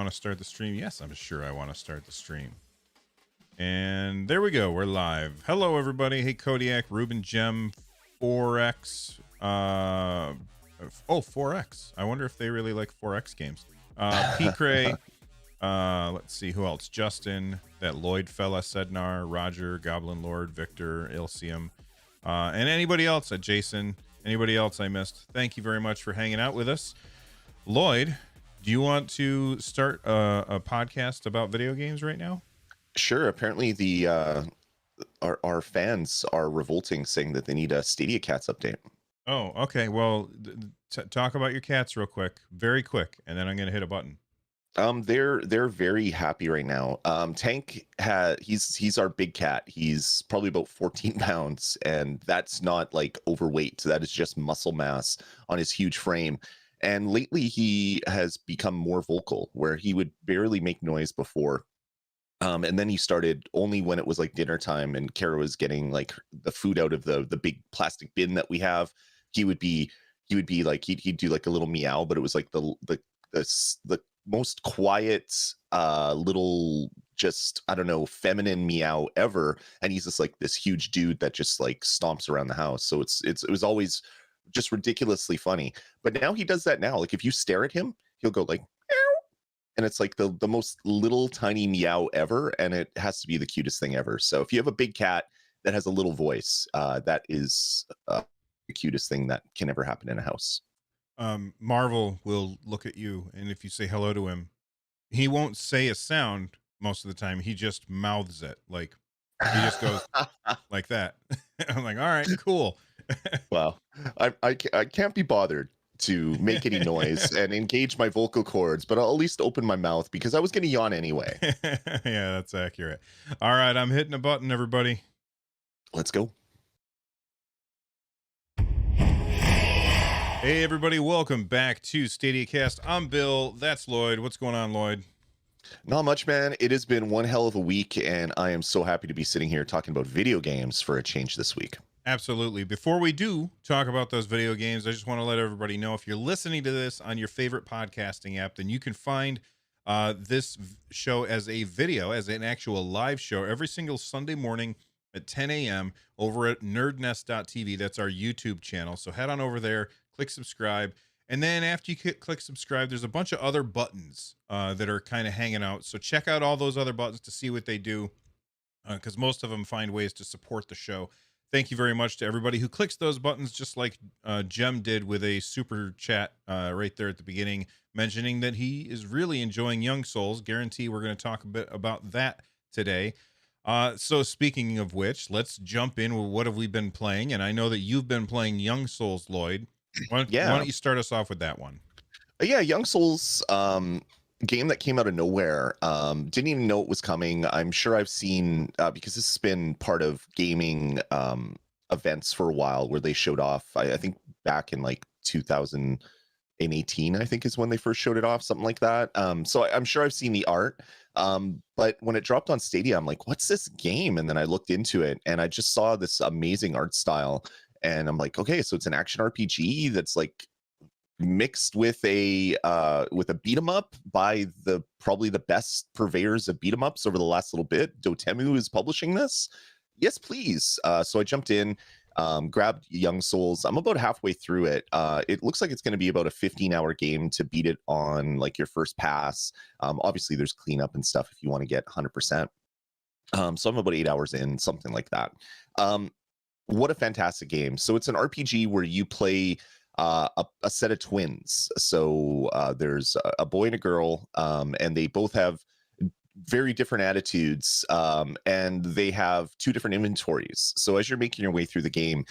want to start the stream? Yes, I'm sure I want to start the stream. And there we go. We're live. Hello, everybody. Hey, Kodiak, Ruben, Gem, 4X. 4X. I wonder if they really like 4X games. P-Cray. Let's see. Who else? Justin, that Lloyd fella, Sednar, Roger, Goblin Lord, Victor, Ilsium, and anybody else, Jason, anybody else I missed. Thank you very much for hanging out with us. Lloyd, do you want to start a podcast about video games right now? Sure. Apparently, our fans are revolting, saying that they need a Stadiacast update. Oh, okay. Well, talk about your cats real quick, very quick, and then I'm gonna hit a button. They're very happy right now. Tank he's our big cat. He's probably about 14 pounds, and that's not like overweight. That is just muscle mass on his huge frame. And lately, he has become more vocal, where he would barely make noise before. And then he started only when it was like dinner time and Kara was getting like the food out of the big plastic bin that we have. He would be like he'd do like a little meow, but it was like the most quiet little, just, I don't know, feminine meow ever. And he's just like this huge dude that just like stomps around the house. So it was always just ridiculously funny. But now he does that now. Like if you stare at him, he'll go like, and it's like the most little tiny meow ever, and it has to be the cutest thing ever. So if you have a big cat that has a little voice, that is the cutest thing that can ever happen in a house. Marvel will look at you, and if you say hello to him, he won't say a sound most of the time. He just mouths it. Like he just goes like that. I'm like, all right, cool. Well, I can't be bothered to make any noise and engage my vocal cords, but I'll at least open my mouth because I was going to yawn anyway. Yeah, that's accurate. All right, I'm hitting a button, everybody. Let's go. Hey, everybody, welcome back to Stadiacast. I'm Bill. That's Lloyd. What's going on, Lloyd? Not much, man. It has been one hell of a week, and I am so happy to be sitting here talking about video games for a change this week. Absolutely. Before we do talk about those video games, I just want to let everybody know, if you're listening to this on your favorite podcasting app, then you can find this show as a video, as an actual live show every single Sunday morning at 10 a.m. over at nerdnest.tv. That's our YouTube channel. So head on over there, click subscribe. And then after you click subscribe, there's a bunch of other buttons that are kind of hanging out. So check out all those other buttons to see what they do, because most of them find ways to support the show. Thank you very much to everybody who clicks those buttons, just like Jem did with a super chat right there at the beginning, mentioning that he is really enjoying Young Souls. Guarantee we're going to talk a bit about that today. So speaking of which, let's jump in with what have we been playing. And I know that you've been playing Young Souls, Lloyd. Why don't you start us off with that one? Yeah, Young Souls, game that came out of nowhere. Didn't even know it was coming. I'm sure I've seen, because this has been part of gaming events for a while, where they showed off, I think back in like 2018, I think is when they first showed it off, something like that. So I'm sure I've seen the art. But when it dropped on Stadia, I'm like, what's this game? And then I looked into it and I just saw this amazing art style. And I'm like, okay, so it's an action RPG that's like mixed with a beat 'em up by probably the best purveyors of beat 'em ups over the last little bit. Dotemu is publishing this. Yes, please. So I jumped in, grabbed Young Souls. I'm about halfway through it. It looks like it's going to be about a 15-hour game to beat it on like your first pass. Obviously, there's cleanup and stuff if you want to get 100%. So I'm about 8 hours in, something like that. What a fantastic game. So it's an RPG where you play a set of twins. So there's a boy and a girl, and they both have very different attitudes, and they have two different inventories. So as you're making your way through the game,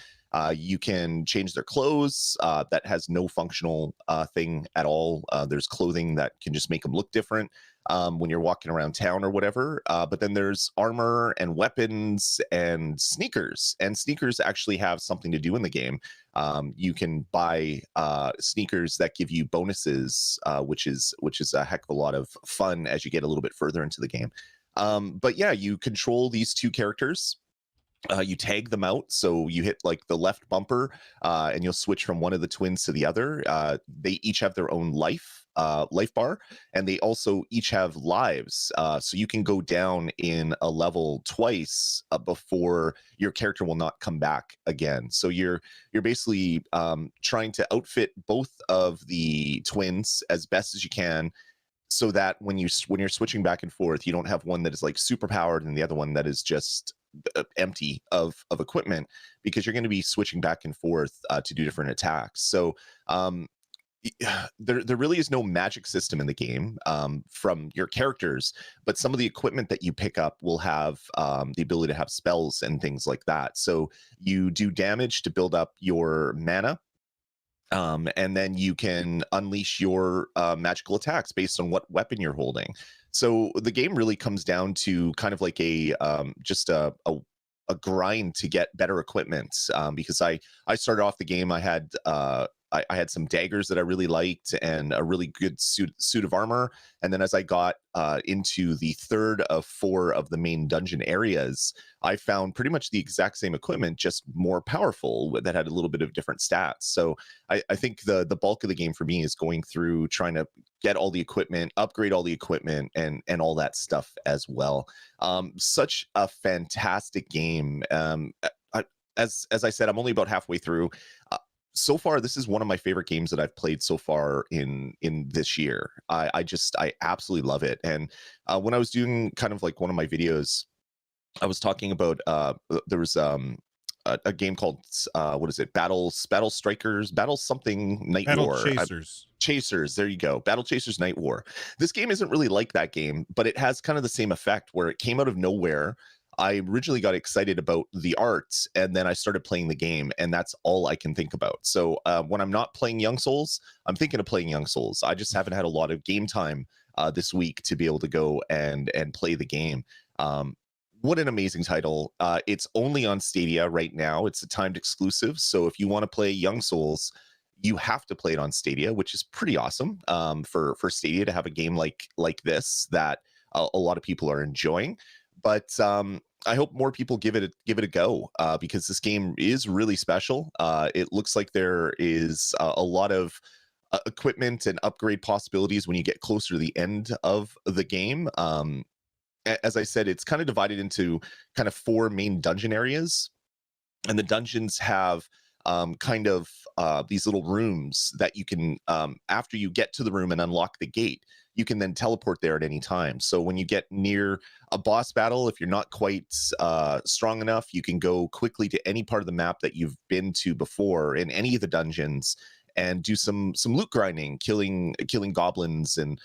you can change their clothes. That has no functional thing at all. There's clothing that can just make them look different when you're walking around town or whatever. But then there's armor and weapons and sneakers. And sneakers actually have something to do in the game. You can buy sneakers that give you bonuses, which is a heck of a lot of fun as you get a little bit further into the game. But yeah, you control these two characters. You tag them out, so you hit like the left bumper and you'll switch from one of the twins to the other. They each have their own life, life bar, and they also each have lives. So you can go down in a level twice before your character will not come back again. So you're basically trying to outfit both of the twins as best as you can, so that when you're switching back and forth, you don't have one that is like super powered and the other one that is just empty of equipment, because you're going to be switching back and forth to do different attacks. So um, there really is no magic system in the game from your characters, but some of the equipment that you pick up will have the ability to have spells and things like that. So you do damage to build up your mana, and then you can unleash your magical attacks based on what weapon you're holding. So the game really comes down to kind of like just a grind to get better equipment. Because I started off the game, I had some daggers that I really liked and a really good suit of armor. And then as I got into the third of four of the main dungeon areas, I found pretty much the exact same equipment, just more powerful, that had a little bit of different stats. So I think the bulk of the game for me is going through trying to get all the equipment, upgrade all the equipment, and all that stuff as well. Such a fantastic game. As I said, I'm only about halfway through. So far, this is one of my favorite games that I've played so far in this year. I absolutely love it. And when I was doing kind of like one of my videos, I was talking about there was a game called what is it? Battle Strikers, Battle something Night Battle War. Chasers. Chasers, there you go. Battle Chasers Night War. This game isn't really like that game, but it has kind of the same effect where it came out of nowhere. I originally got excited about the art, and then I started playing the game, and that's all I can think about. So when I'm not playing Young Souls, I'm thinking of playing Young Souls. I just haven't had a lot of game time this week to be able to go and play the game. What an amazing title. It's only on Stadia right now. It's a timed exclusive. So if you want to play Young Souls, you have to play it on Stadia, which is pretty awesome for Stadia to have a game like this that a lot of people are enjoying. But I hope more people give it a go because this game is really special. It looks like there is a lot of equipment and upgrade possibilities when you get closer to the end of the game. As I said, it's kind of divided into kind of four main dungeon areas, and the dungeons have kind of these little rooms that you can, after you get to the room and unlock the gate, you can then teleport there at any time. So when you get near a boss battle, if you're not quite strong enough, you can go quickly to any part of the map that you've been to before in any of the dungeons and do some loot grinding, killing goblins and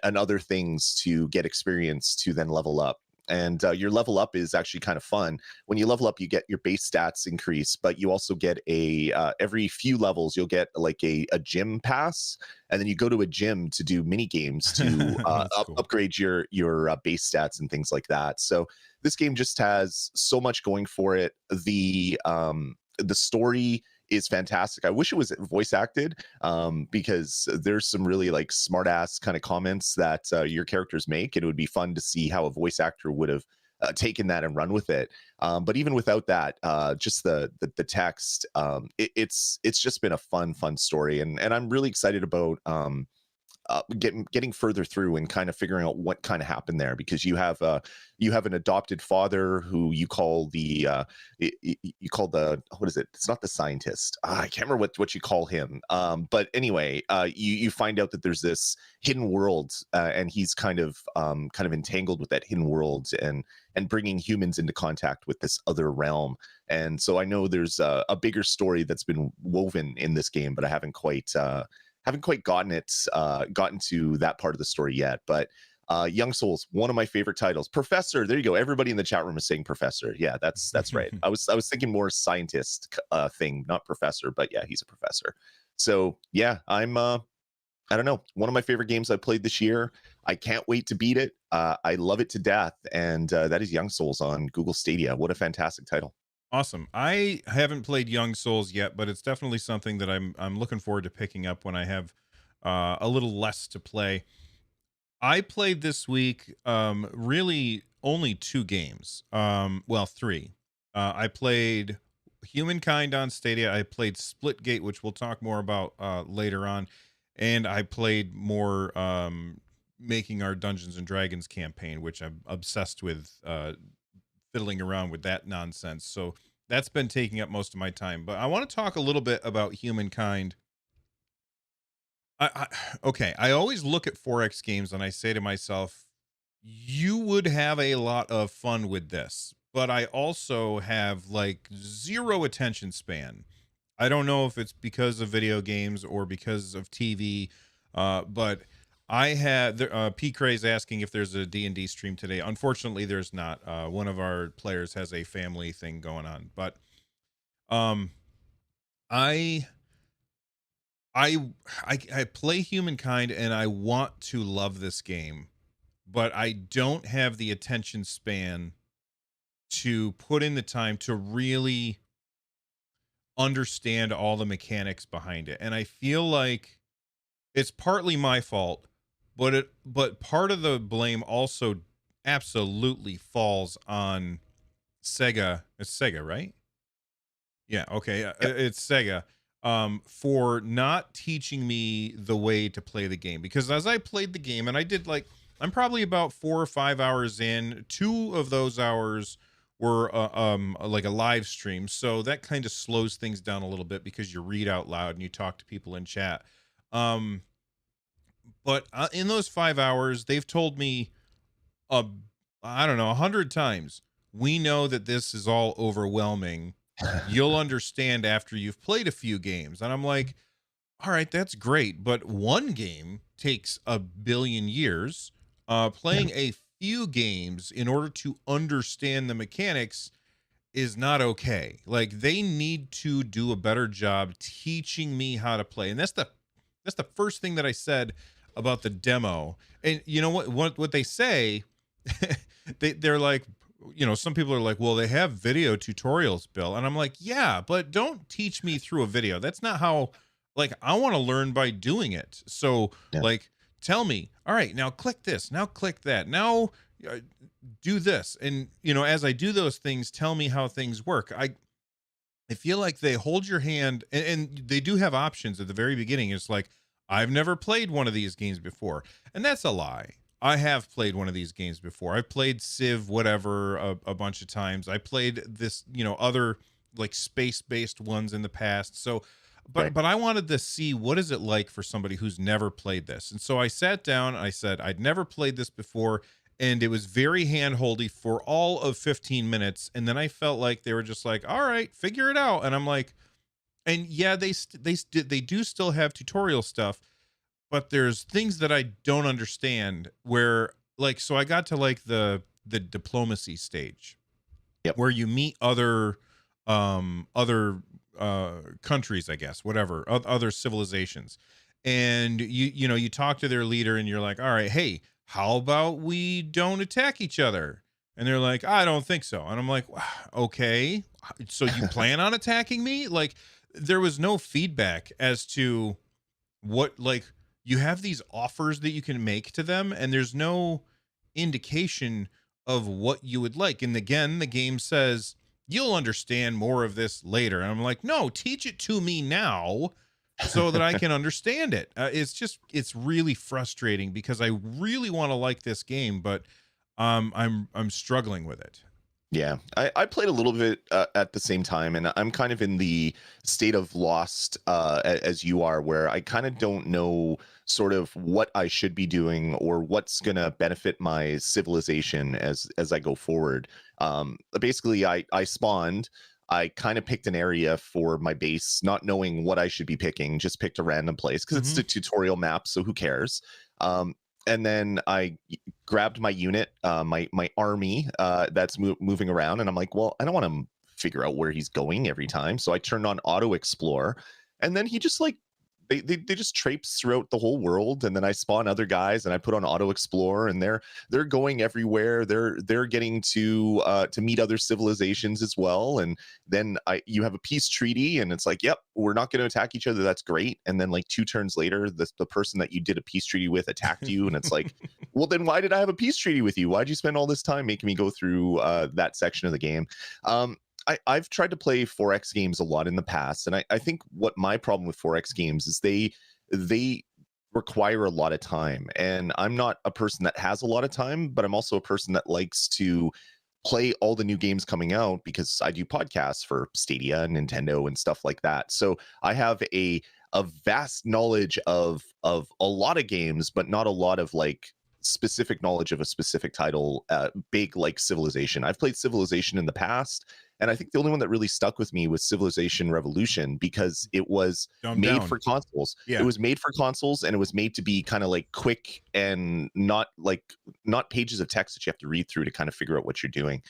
other things to get experience to then level up. And your level up is actually kind of fun. When you level up, you get your base stats increase, but you also get every few levels you'll get like a gym pass, and then you go to a gym to do mini games to Cool. upgrade your base stats and things like that. So this game just has so much going for it. The story is fantastic. I wish it was voice acted because there's some really like smart ass kind of comments that your characters make, and it would be fun to see how a voice actor would have taken that and run with it. But even without that, just the text, it's just been a fun story, and I'm really excited about getting further through and kind of figuring out what kind of happened there, because you have an adopted father who you call the what is it? It's not the scientist. I can't remember what you call him. But anyway, you find out that there's this hidden world, and he's kind of entangled with that hidden world and bringing humans into contact with this other realm. And so I know there's a bigger story that's been woven in this game, but I haven't quite gotten to that part of the story yet. But Young Souls, one of my favorite titles. Professor, there you go. Everybody in the chat room is saying professor. Yeah, that's right. I was thinking more scientist thing, not professor, but yeah, he's a professor. So yeah, I'm I don't know, one of my favorite games I've played this year. I can't wait to beat it. I love it to death, and that is Young Souls on Google Stadia. What a fantastic title. Awesome. I haven't played Young Souls yet, but it's definitely something that I'm looking forward to picking up when I have a little less to play. I played this week really only two games. Well, three. I played Humankind on Stadia. I played Splitgate, which we'll talk more about later on. and I played more making our Dungeons and Dragons campaign, which I'm obsessed with fiddling around with that nonsense. So that's been taking up most of my time. But I want to talk a little bit about Humankind. I okay, I always look at Forex games and I say to myself, you would have a lot of fun with this, but I also have like zero attention span. I don't know if it's because of video games or because of TV, but I had P Craze asking if there's a D&D stream today. Unfortunately, there's not. One of our players has a family thing going on, but um, I I I play Humankind and I want to love this game, but I don't have the attention span to put in the time to really understand all the mechanics behind it. And I feel like it's partly my fault, but part of the blame also absolutely falls on Sega. It's Sega, right? Yeah, okay. Yep. It's Sega for not teaching me the way to play the game, because as I played the game and I did like I'm probably about 4 or 5 hours in. 2 of those hours were like a live stream, so that kind of slows things down a little bit because you read out loud and you talk to people in chat. Um, but in those 5 hours, they've told me uh, I don't know 100 times. We know that this is all overwhelming. You'll understand after you've played a few games. And I'm like, all right, that's great, but one game takes a billion years. Yeah. Playing a few games in order to understand the mechanics is not okay. Like they need to do a better job teaching me how to play. And that's the first thing that I said about the demo. And you know what they say, they're like, some people are like, well, they have video tutorials, Bill. And I'm like, yeah, but don't teach me through a video. That's not how, like, I want to learn by doing it. So Yeah. like, tell me, all right, now click this, now click that, now uh, do this. And as I do those things, tell me how things work. I feel like they hold your hand, and they do have options at the very beginning. It's like, I've never played one of these games before. And that's a lie. I have played one of these games before. I've played Civ, whatever, a bunch of times. I played this, other like space-based ones in the past. So, but Right. but I wanted to see what is it like for somebody who's never played this. And so I sat down, I said, I'd never played this before, and it was very handholdy for all of 15 minutes, and then I felt like they were just like, all right, figure it out. And I'm like, and yeah, they do still have tutorial stuff, but there's things that I don't understand where, like, so I got to like the diplomacy stage Yep. where you meet other countries, I guess, whatever, other civilizations, and you talk to their leader and you're like, all right, hey, how about we don't attack each other? And they're like, I don't think so. And I'm like, "Wow, okay, so you plan on attacking me?" Like, there was no feedback as to what, like, you have these offers that you can make to them and there's no indication of what you would like. And again, the game says you'll understand more of this later, and I'm like, no, teach it to me now so that I can understand it. It's really frustrating because I really want to like this game, but I'm struggling with it. Yeah, I played a little bit at the same time, and I'm kind of in the state of lost as you are, where I kind of don't know sort of what I should be doing or what's gonna benefit my civilization as I go forward. Basically, I spawned. I kind of picked an area for my base, not knowing what I should be picking. Just picked a random place because it's Hmm. the tutorial map, so who cares? Um, and then I grabbed my unit, my army that's moving around, and I'm like, well, I don't want to figure out where he's going every time, so I turned on auto explore, and then he just like they just traipse throughout the whole world, and then I spawn other guys, and I put on auto explore, and they're going everywhere. They're getting to meet other civilizations as well, and then you have a peace treaty, and it's like, yep, we're not going to attack each other. That's great. And then like 2 turns later, the person that you did a peace treaty with attacked you, and it's like, well, then why did I have a peace treaty with you? Why'd you spend all this time making me go through that section of the game? I've tried to play Forex games a lot in the past, and I think what my problem with Forex games is they require a lot of time. And I'm not a person that has a lot of time, but I'm also a person that likes to play all the new games coming out because I do podcasts for Stadia and Nintendo and stuff like that. So I have a vast knowledge of a lot of games, but not a lot of like specific knowledge of a specific title, big like Civilization. I've played Civilization in the past, and I think the only one that really stuck with me was Civilization Revolution because it was Dumb made down. for consoles. It Yeah. was made for consoles, and it was made to be kind of like quick and not pages of text that you have to read through to kind of figure out what you're doing.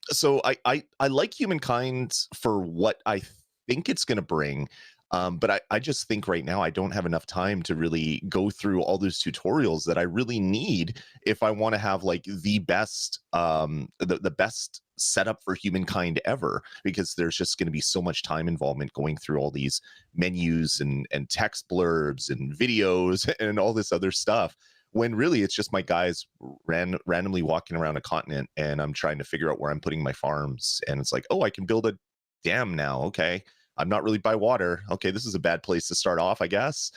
So I like Humankind for what I think it's going to bring. But I just think right now I don't have enough time to really go through all those tutorials that I really need if I want to have like the best the best setup for Humankind ever, because there's just going to be so much time involvement going through all these menus and text blurbs and videos and all this other stuff, when really it's just my guys randomly walking around a continent and I'm trying to figure out where I'm putting my farms, and it's like, oh, I can build a dam now. Okay, I'm not really by water. Okay, this is a bad place to start off, I guess.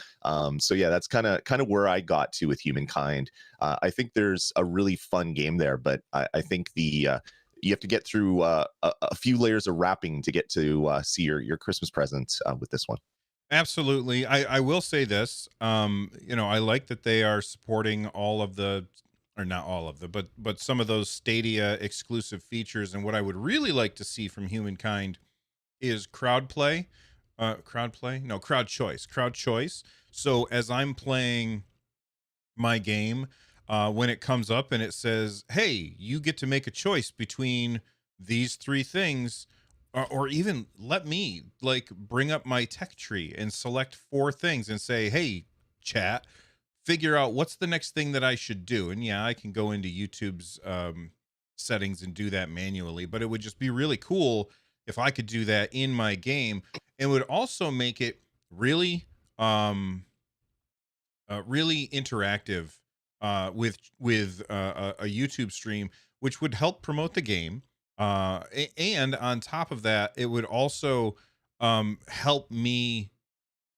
So yeah, that's kind of where I got to with Humankind. I think there's a really fun game there, but I think the you have to get through a few layers of wrapping to get to see your Christmas present with this one. Absolutely. I will say this. I like that they are supporting all of the, or not all of the, but some of those Stadia exclusive features. And what I would really like to see from Humankind is crowd choice. So as I'm playing my game, when it comes up and it says, hey, you get to make a choice between these three things, or even let me like bring up my tech tree and select four things and say, hey, chat, figure out what's the next thing that I should do. And yeah, I can go into YouTube's settings and do that manually, but it would just be really cool if I could do that in my game. It would also make it really really interactive with a YouTube stream, which would help promote the game. And on top of that, it would also help me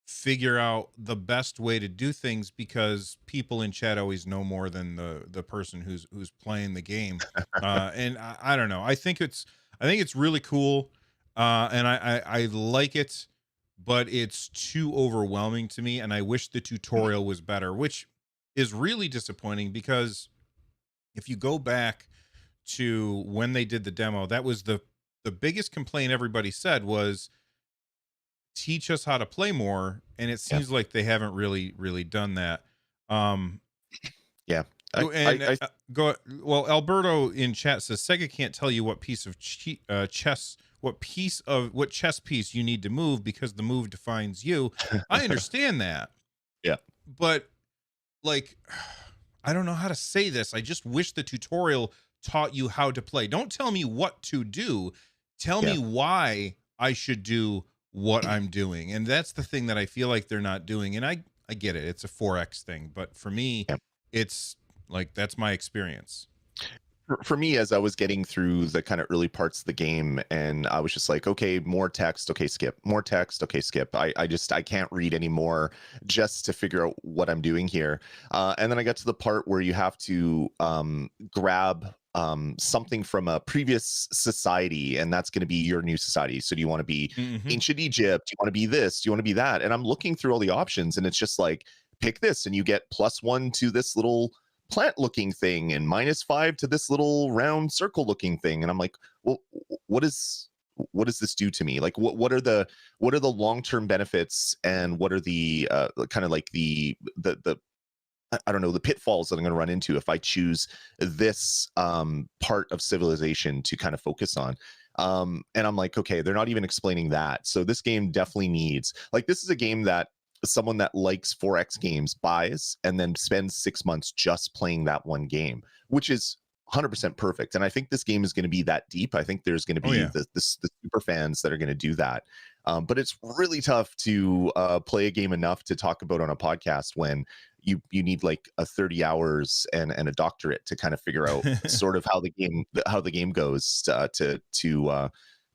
figure out the best way to do things, because people in chat always know more than the person who's playing the game. And I don't know. I think it's really cool, and I like it, but it's too overwhelming to me, and I wish the tutorial was better, which is really disappointing, because if you go back to when they did the demo, that was the biggest complaint everybody said was, teach us how to play more, and it Yeah, seems like they haven't really done that. Um yeah. I, oh, I, and I go well, Alberto in chat says Sega can't tell you what piece of what chess piece you need to move, because the move defines you. I understand that, yeah, but like, I don't know how to say this. I just wish the tutorial taught you how to play. Don't tell me what to do. Tell yeah. me why I should do what I'm doing. And that's the thing that I feel like they're not doing. And I get it. It's a 4X thing, but for me, Yeah. it's like, that's my experience. For me, as I was getting through the kind of early parts of the game, and I was just like, okay, more text, okay, skip, more text, okay, skip. I can't read anymore just to figure out what I'm doing here. And then I got to the part where you have to grab something from a previous society, and that's going to be your new society. So do you want to be Hmm. ancient Egypt? Do you want to be this? Do you want to be that? And I'm looking through all the options, and it's just like, pick this and you get +1 to this little plant looking thing and -5 to this little round circle looking thing. And I'm like, well, what is what does this do to me? Like, what are the long-term benefits, and what are the kind of like the I don't know, the pitfalls that I'm going to run into if I choose this part of civilization to kind of focus on. And I'm like, okay, they're not even explaining that. So this game definitely needs, like, this is a game that someone that likes 4X games buys and then spends 6 months just playing that one game, which is 100% perfect. And I think this game is going to be that deep. I think there's going to Oh be yeah. the super fans that are going to do that. But it's really tough to play a game enough to talk about on a podcast when you need like a 30 hours and a doctorate to kind of figure out sort of how the game goes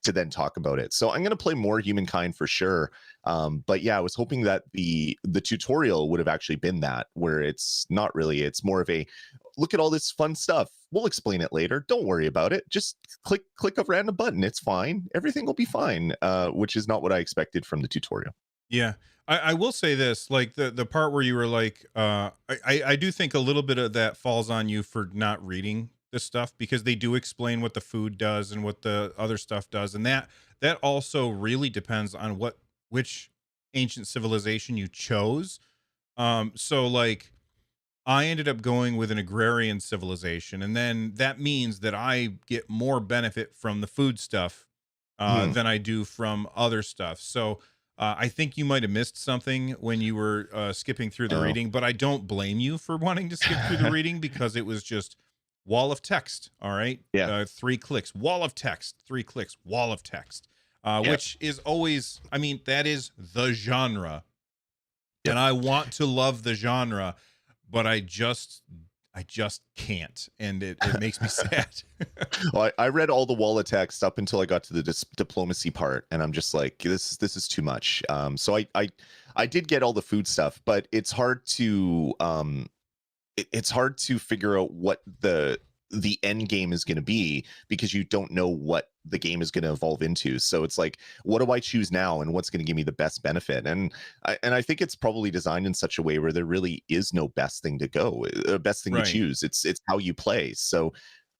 to then talk about it. So I'm going to play more Humankind for sure. But yeah, I was hoping that the tutorial would have actually been that, where it's not really. It's more of a look at all this fun stuff. We'll explain it later. Don't worry about it. Just click a random button. It's fine. Everything will be fine. Which is not what I expected from the tutorial. Yeah. I will say this, like the part where you were like, I do think a little bit of that falls on you for not reading this stuff, because they do explain what the food does and what the other stuff does. And that also really depends on which ancient civilization you chose. So like I ended up going with an agrarian civilization, and then that means that I get more benefit from the food stuff Mhm. than I do from other stuff. So I think you might have missed something when you were skipping through the Oh. reading, but I don't blame you for wanting to skip through the reading, because it was just wall of text. All right, Yeah. 3 clicks, wall of text, 3 clicks, wall of text, Yeah. which is always, I mean, that is the genre, and Yep. I want to love the genre, but I just can't, and it makes me sad. Well, I read all the wall of text up until I got to the diplomacy part, and I'm just like, this is too much. So I did get all the food stuff, but it's hard to it's hard to figure out what the end game is going to be, because you don't know what the game is going to evolve into. So it's like, what do I choose now, and what's going to give me the best benefit? And I think it's probably designed in such a way where there really is no best thing to go, best thing to Right. choose. It's how you play. So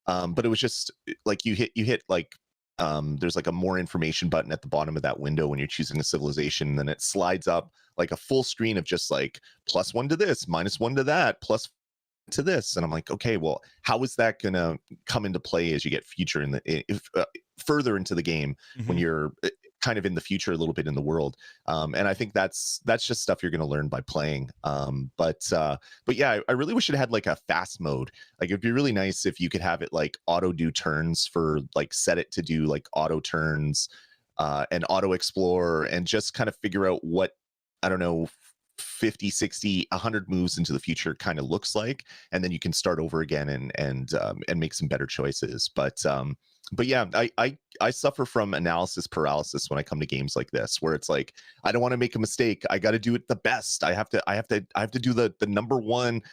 but it was just like you hit like there's like a more information button at the bottom of that window when you're choosing a civilization, and then it slides up like a full screen of just like +1 to this, -1 to that, plus to this. And I'm like, okay, well, how is that gonna come into play as you get future in the if further into the game, when Hmm. you're kind of in the future a little bit in the world? And I think that's just stuff you're going to learn by playing. But yeah, I really wish it had like a fast mode. Like, it'd be really nice if you could have it like auto do turns, for like set it to do like auto turns, and auto explore, and just kind of figure out what, I don't know, 50, 60, 100 moves into the future kind of looks like, and then you can start over again and make some better choices. But yeah, I suffer from analysis paralysis when I come to games like this, where it's like, I don't want to make a mistake. I got to do it the best. I have to do the number one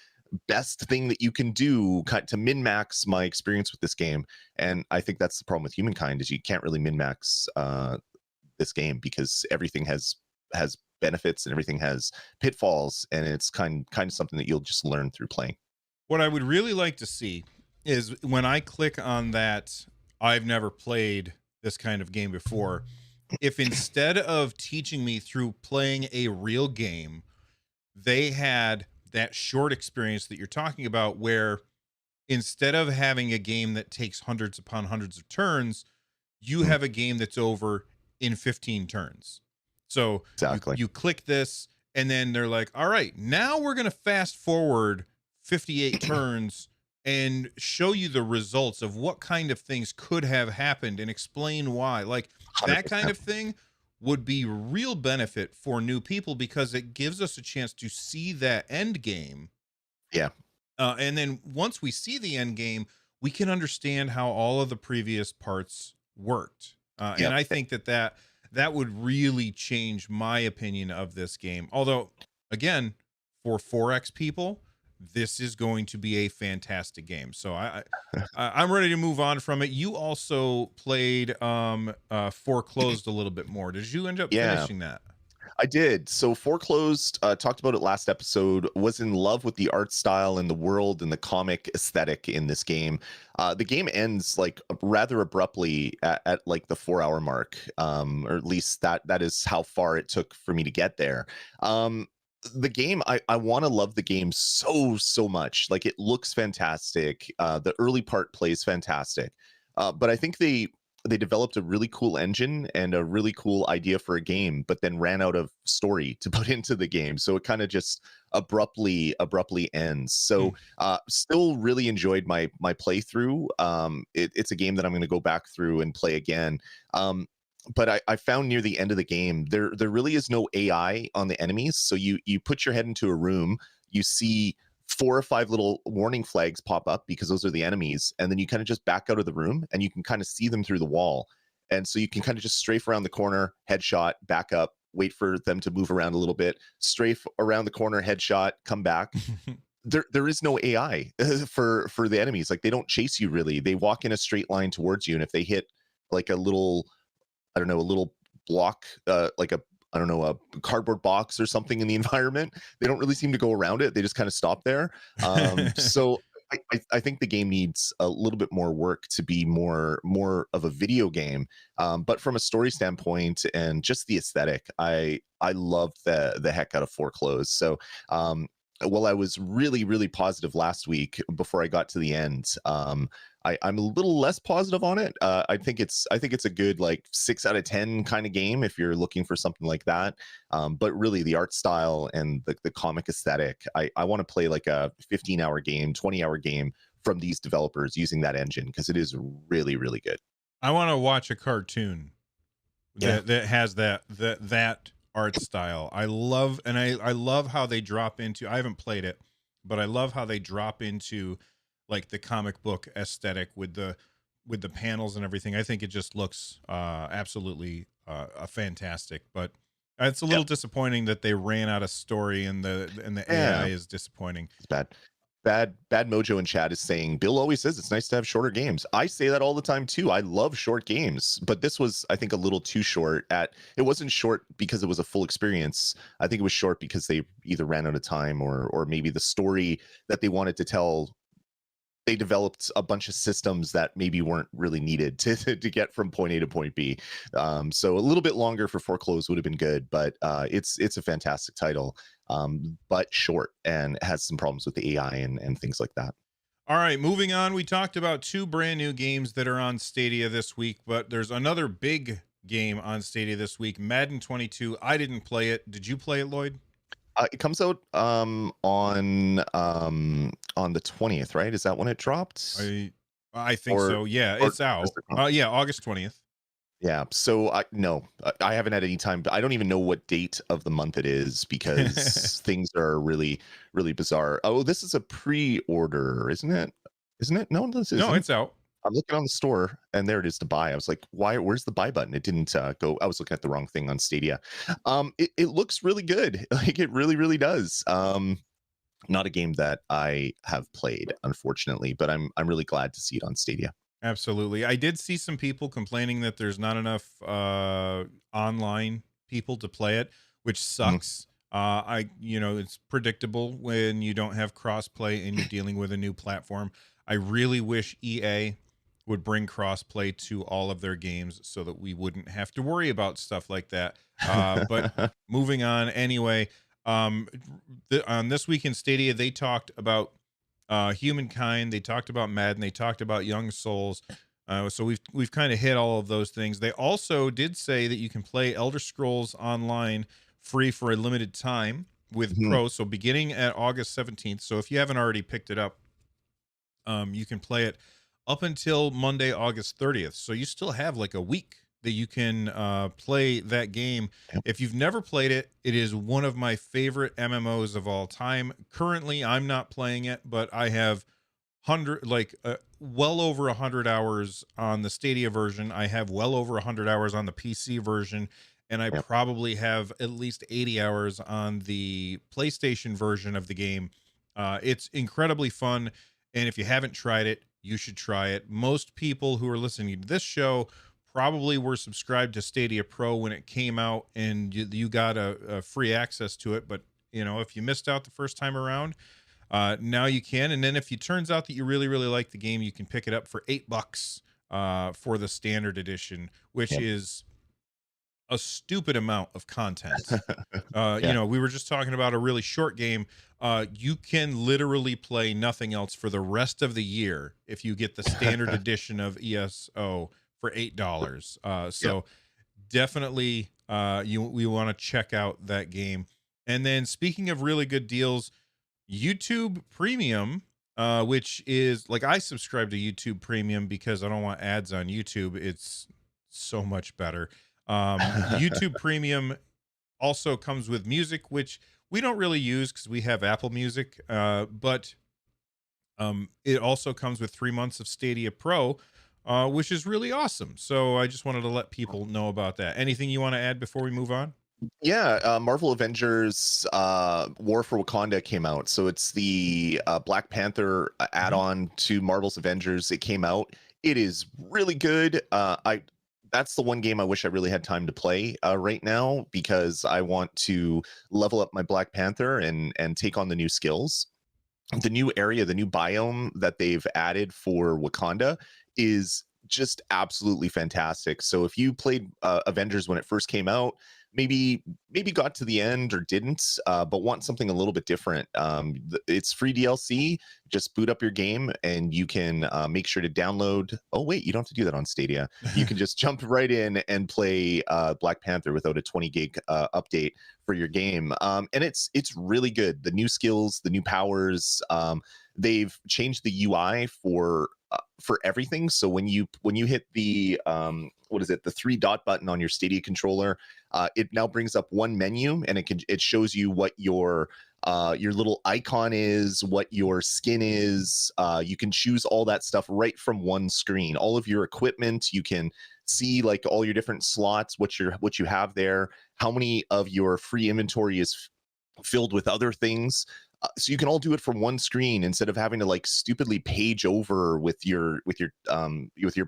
best thing that you can do, to min max my experience with this game. And I think that's the problem with Humankind, is you can't really min max this game, because everything has benefits and everything has pitfalls, and it's kind of something that you'll just learn through playing. What I would really like to see is when I click on that, I've never played this kind of game before. If instead of teaching me through playing a real game, they had that short experience that you're talking about, where instead of having a game that takes hundreds upon hundreds of turns, you Mhm. have a game that's over in 15 turns. So Exactly. you click this, and then they're like, "All right, now we're going to fast forward 58 turns and show you the results of what kind of things could have happened and explain why." Like, that kind 100%. of thing would be real benefit for new people, because it gives us a chance to see that end game, Yeah. and then once we see the end game, we can understand how all of the previous parts worked. And Yep. I think that would really change my opinion of this game. Although, again, for 4X people, this is going to be a fantastic game. So I'm ready to move on from it. You also played Foreclosed a little bit more. Did you end up Yeah. finishing that? I did. So Foreclosed, talked about it last episode, was in love with the art style and the world and the comic aesthetic in this game. The game ends like rather abruptly at like the 4 hour mark, or at least that is how far it took for me to get there. The game, I want to love the game so much. Like, it looks fantastic. The early part plays fantastic, but I think they developed a really cool engine and a really cool idea for a game, but then ran out of story to put into the game. So it kind of just abruptly ends. Hmm. So still really enjoyed my playthrough. It's a game that I'm going to go back through and play again. But I found near the end of the game, there really is no AI on the enemies. So you put your head into a room, you see 4 or 5 little warning flags pop up, because those are the enemies, and then you kind of just back out of the room, and you can kind of see them through the wall. And so you can kind of just strafe around the corner, headshot, back up, wait for them to move around a little bit, strafe around the corner, headshot, come back. There is no AI for the enemies. Like, they don't chase you really. They walk in a straight line towards you, and if they hit like a little, I don't know, a little block, like a, I don't know, a cardboard box or something in the environment, they don't really seem to go around it. They just kind of stop there. So I think the game needs a little bit more work to be more of a video game. But from a story standpoint and just the aesthetic, I love the heck out of Foreclosed. So while I was really positive last week before I got to the end, I'm a little less positive on it. I think it's a good like 6 out of 10 kind of game if you're looking for something like that. But really, the art style and the comic aesthetic, I want to play like a 15-hour game, 20-hour game from these developers using that engine, because it is really good. I want to watch a cartoon Yeah. that has that art style. I love how they drop into. I haven't played it, but I love how they drop into like the comic book aesthetic with the panels and everything. I think it just looks absolutely fantastic. But it's a little Yep. disappointing that they ran out of story and the AI Yeah. is disappointing. It's bad mojo in chat is saying Bill always says it's nice to have shorter games. I say that all the time too. I love short games, but this was, I think, a little too short. It wasn't short because it was a full experience. I think it was short because they either ran out of time, or maybe the story that they wanted to tell, they developed a bunch of systems that maybe weren't really needed to get from point A to point B. So a little bit longer for Foreclosed would have been good, but it's a fantastic title, but short and has some problems with the AI and things like that. All right, moving on. We talked about two brand new games that are on Stadia this week, but there's another big game on Stadia this week, Madden 22. I didn't play it. Did you play it, Lloyd? It comes out on the 20th, right? Is that when it dropped? I think Or so. Yeah, or it's out. is it? Yeah, August 20th. Yeah. So no, I haven't had any time. I don't even know what date of the month it is, because things are really bizarre. Oh, this is a pre-order, isn't it? Isn't it? No, this No, isn't. it's out. I'm looking on the store, and there it is to buy. I was like, why? Where's the buy button? It didn't go. I was looking at the wrong thing on Stadia. It looks really good. Like, it really does. Not a game that I have played, unfortunately, but I'm really glad to see it on Stadia. Absolutely. I did see some people complaining that there's not enough online people to play it, which Mhm. sucks. It's predictable when you don't have crossplay and you're dealing with a new platform. I really wish EA would bring crossplay to all of their games so that we wouldn't have to worry about stuff like that. But moving on anyway, um, on This Week in Stadia, they talked about Humankind. They talked about Madden. They talked about Young Souls. So we've kind of hit all of those things. They also did say that you can play Elder Scrolls Online free for a limited time with Mhm. Pro. So beginning at August 17th. So if you haven't already picked it up, you can play it up until Monday, August 30th. So you still have like a week that you can play that game. Yep. If you've never played it, it is one of my favorite MMOs of all time. Currently, I'm not playing it, but I have well over 100 hours on the Stadia version. I have well over 100 hours on the PC version, and I Yep. probably have at least 80 hours on the PlayStation version of the game. It's incredibly fun, and if you haven't tried it, you should try it. Most people who are listening to this show probably were subscribed to Stadia Pro when it came out, and you got a free access to it. But if you missed out the first time around, now you can. And then if it turns out that you really like the game, you can pick it up for $8 for the standard edition, which Yep. is a stupid amount of content. Yeah. We were just talking about a really short game. You can literally play nothing else for the rest of the year if you get the standard edition of ESO for $8. Yep. So definitely, we want to check out that game. And then speaking of really good deals, YouTube Premium, which is like, I subscribe to YouTube Premium because I don't want ads on YouTube. It's so much better. YouTube Premium also comes with music, which we don't really use because we have Apple Music. But it also comes with 3 months of Stadia Pro, which is really awesome. So I just wanted to let people know about that. Anything you want to add before we move on? Yeah, Marvel Avengers War for Wakanda came out. So it's the Black Panther Mhm. add-on to Marvel's Avengers. It came out. It is really good. I That's the one game I wish I really had time to play right now, because I want to level up my Black Panther and take on the new skills. The new area, the new biome that they've added for Wakanda is just absolutely fantastic. So if you played Avengers when it first came out, maybe got to the end or didn't, but want something a little bit different, it's free DLC. Just boot up your game and you can make sure to download. Oh wait, you don't have to do that on Stadia. You can just jump right in and play Black Panther without a 20 gig update for your game, and it's really good. The new skills, the new powers, they've changed the UI for everything. So when you hit the what is it, the three dot button on your Stadia controller, it now brings up one menu, and it shows you what your little icon is, what your skin is. You can choose all that stuff right from one screen. All of your equipment, you can see like all your different slots, what you have there, how many of your free inventory is filled with other things. So you can all do it from one screen instead of having to like stupidly page over with your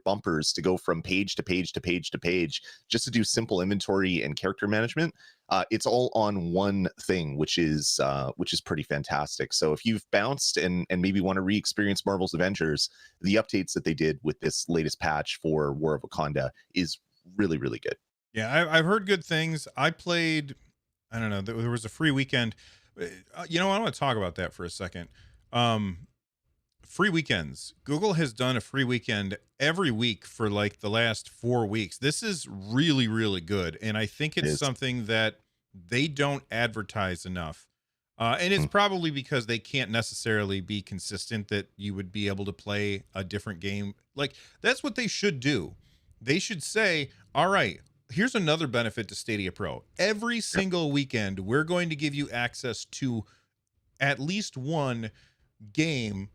bumpers to go from page to page to page to page just to do simple inventory and character management. It's all on one thing, which is pretty fantastic. So if you've bounced and maybe want to re-experience Marvel's Avengers, the updates that they did with this latest patch for War of Wakanda is really, really good. Yeah, I've heard good things. I played, I don't know, there was a free weekend. I want to talk about that for a second. Um, Free weekends. Google has done a free weekend every week for like the last 4 weeks. This is really, really good. And I think It it's is. something that they don't advertise enough. And it's Mm, probably because they can't necessarily be consistent that you would be able to play a different game. Like, that's what they should do. They should say, all right, here's another benefit to Stadia Pro. Every yep, single weekend, we're going to give you access to at least one game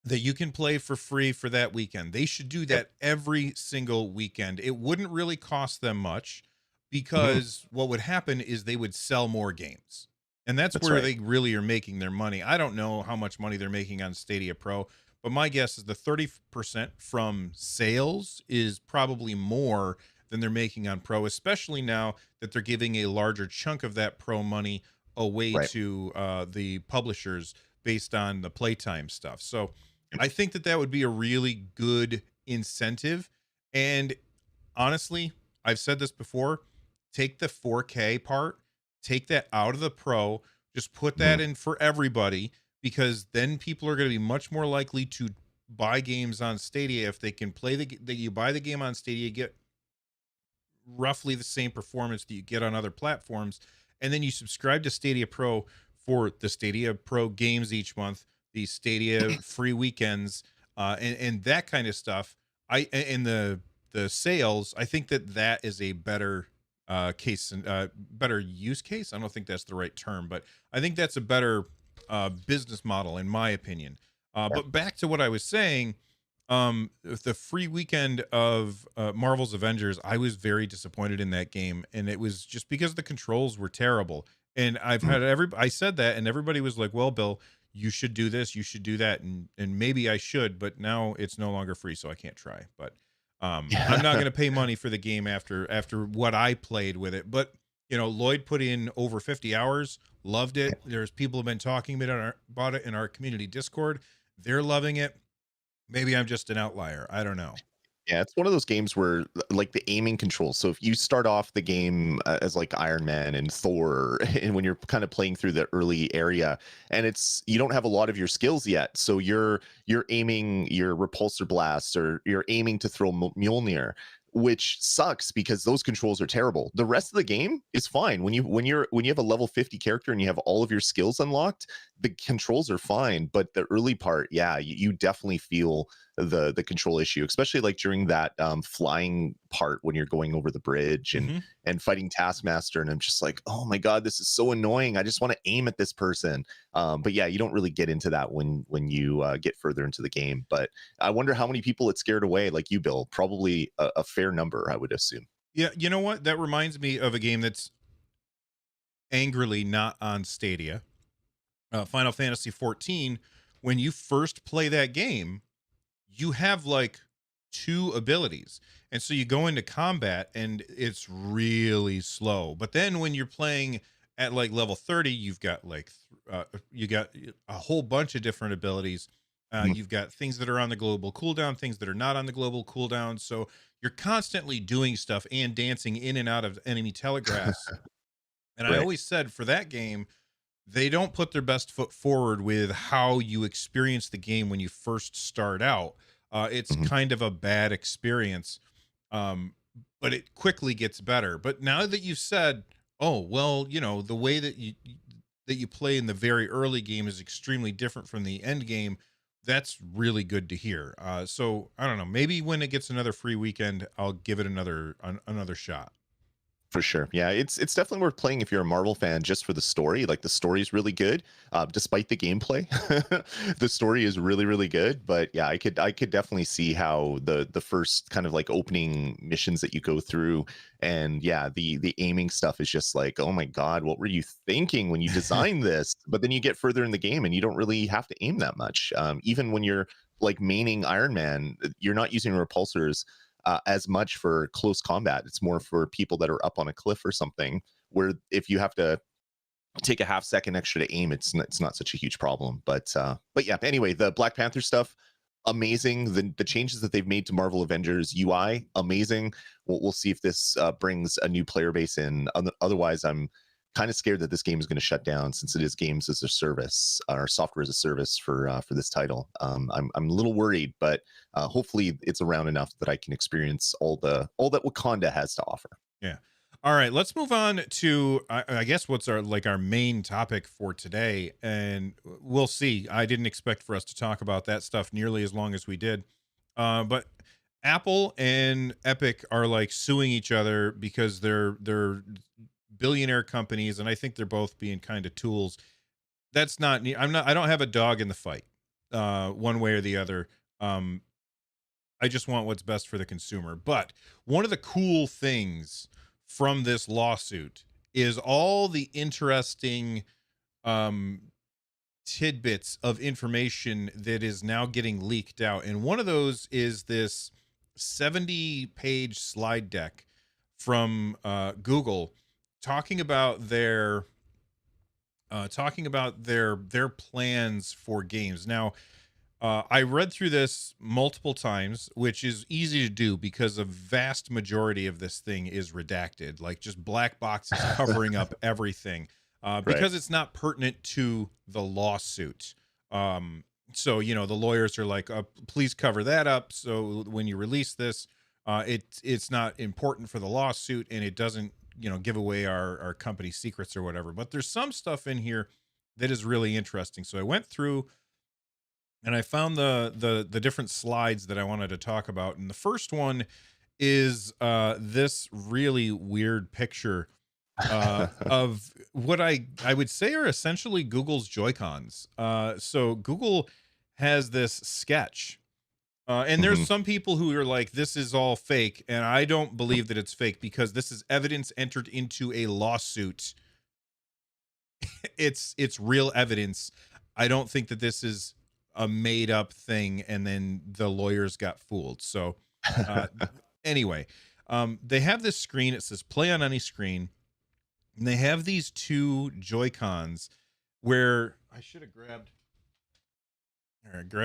that you can play for free for that weekend. They should do yep. that every single weekend. It wouldn't really cost them much, Mhm. because what would happen is they would sell more games. And that's That's where right. they really are making their money. I don't know how much money they're making on Stadia Pro, but my guess is the 30% from sales is probably more than they're making on Pro, especially now that they're giving a larger chunk of that Pro money away Right. to the publishers based on the playtime stuff. So Yep. I think that that would be a really good incentive. And honestly, I've said this before, take the 4K part, take that out of the Pro, just put that Mhm. in for everybody, because then people are going to be much more likely to buy games on Stadia if they can play you buy the game on Stadia, get roughly the same performance that you get on other platforms, and then you subscribe to Stadia Pro for the Stadia Pro games each month, the Stadia free weekends, and that kind of stuff. And the sales, I think that that is a better case and better use case. I don't think that's the right term, but I think that's a better business model in my opinion. Yeah. But back to what I was saying, the free weekend of Marvel's Avengers, I was very disappointed in that game, and it was just because the controls were terrible. And I've Mm. had I said that, and everybody was like, well, Bill, you should do this, you should do that, and maybe I should, but now it's no longer free, so I can't try. But I'm not going Yeah. to pay money for the game after what I played with it. But Lloyd put in over 50 hours, loved it. There's people have been talking about it in our community Discord. They're loving it. Maybe I'm just an outlier. I don't know. Yeah, it's one of those games where like the aiming controls. So if you start off the game as like Iron Man and Thor, and when you're kind of playing through the early area, and you don't have a lot of your skills yet, so you're aiming your repulsor blast, or you're aiming to throw Mjolnir, which sucks because those controls are terrible. The rest of the game is fine when you have a level 50 character and you have all of your skills unlocked. The controls are fine, but the early part, yeah, you definitely feel the control issue, especially like during that flying part when you're going over the bridge Hmm. and fighting Taskmaster, and I'm just like, oh my god, this is so annoying. I just want to aim at this person. But yeah, you don't really get into that when you get further into the game. But I wonder how many people it scared away, like you, Bill. Probably a fair number, I would assume. Yeah, you know what? That reminds me of a game that's angrily not on Stadia. Final Fantasy 14. When you first play that game, you have like two abilities. And so you go into combat and it's really slow. But then when you're playing at like level 30, you've got like you got a whole bunch of different abilities. Mhm. You've got things that are on the global cooldown, things that are not on the global cooldown. So you're constantly doing stuff and dancing in and out of enemy telegraphs. And I Right. always said for that game, they don't put their best foot forward with how you experience the game when you first start out. It's Mhm. kind of a bad experience, um, but it quickly gets better. But now that you said, "Oh, well, the way that you play in the very early game is extremely different from the end game," that's really good to hear. So I don't know. Maybe when it gets another free weekend, I'll give it another shot. For sure. Yeah, it's definitely worth playing if you're a Marvel fan just for the story. Like the story is really good, despite the gameplay. The story is really, really good. But yeah, I could definitely see how the first kind of like opening missions that you go through, and yeah, the aiming stuff is just like, oh my god, what were you thinking when you designed this? But then you get further in the game and you don't really have to aim that much. Even when you're like maining Iron Man, you're not using repulsors as much for close combat. It's more for people that are up on a cliff or something, where if you have to take a half second extra to aim, it's not such a huge problem. But yeah. Anyway, the Black Panther stuff, amazing. The changes that they've made to Marvel Avengers UI, amazing. We'll see if this brings a new player base in. Otherwise, I'm kind of scared that this game is going to shut down since it is games as a service or software as a service for this title. I'm a little worried, but hopefully it's around enough that I can experience all that Wakanda has to offer. Yeah. All right, let's move on to I guess what's our main topic for today, and we'll see. I didn't expect for us to talk about that stuff nearly as long as we did, but Apple and Epic are like suing each other because they're billionaire companies, and I think they're both being kind of tools. That's not. I don't have a dog in the fight, one way or the other. Um, I just want what's best for the consumer. But one of the cool things from this lawsuit is all the interesting um, tidbits of information that is now getting leaked out. And one of those is this 70-page slide deck from Google talking about their plans for games. Now, I read through this multiple times, which is easy to do because a vast majority of this thing is redacted, like just black boxes covering up everything, Right. because it's not pertinent to the lawsuit. So the lawyers are like, please cover that up. So when you release this, it's not important for the lawsuit, and it doesn't give away our company secrets or whatever. But there's some stuff in here that is really interesting. So I went through and I found the different slides that I wanted to talk about. And the first one is this really weird picture of what I would say are essentially Google's Joy-Cons. So Google has this sketch. And there's Mhm. some people who are like, this is all fake, and I don't believe that it's fake because this is evidence entered into a lawsuit. It's real evidence. I don't think that this is a made up thing and then the lawyers got fooled. So uh anyway, they have this screen, it says play on any screen, and they have these two Joy-Cons where I should have grabbed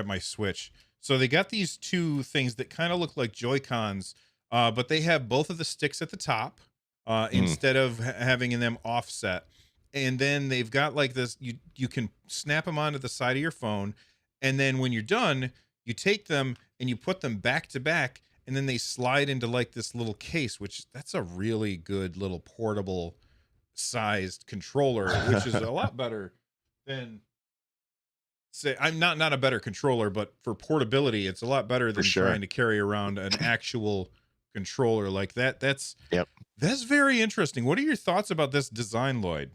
my Switch. So they got these two things that kind of look like Joy-Cons, but they have both of the sticks at the top, Mm. instead of having them offset. And then they've got like this, you can snap them onto the side of your phone, and then when you're done, you take them and you put them back to back, and then they slide into like this little case, which that's a really good little portable sized controller, which is a lot better than, say, I'm not a better controller, but for portability, it's a lot better For than trying sure. to carry around an actual controller like that. Yep. That's very interesting. What are your thoughts about this design, Lloyd?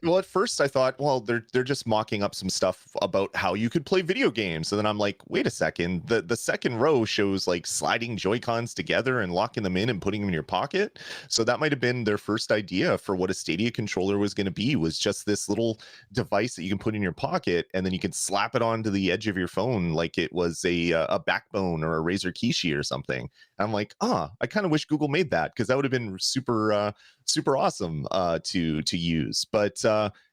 Well, at first I thought, well, they're just mocking up some stuff about how you could play video games, and then I'm like, wait a second. The second row shows like sliding Joy-Cons together and locking them in and putting them in your pocket. So that might have been their first idea for what a Stadia controller was going to be. Was just this little device that you can put in your pocket, and then you can slap it onto the edge of your phone like it was a backbone or a Razer Kishi or something. I'm like, I kind of wish Google made that, because that would have been super awesome to use. But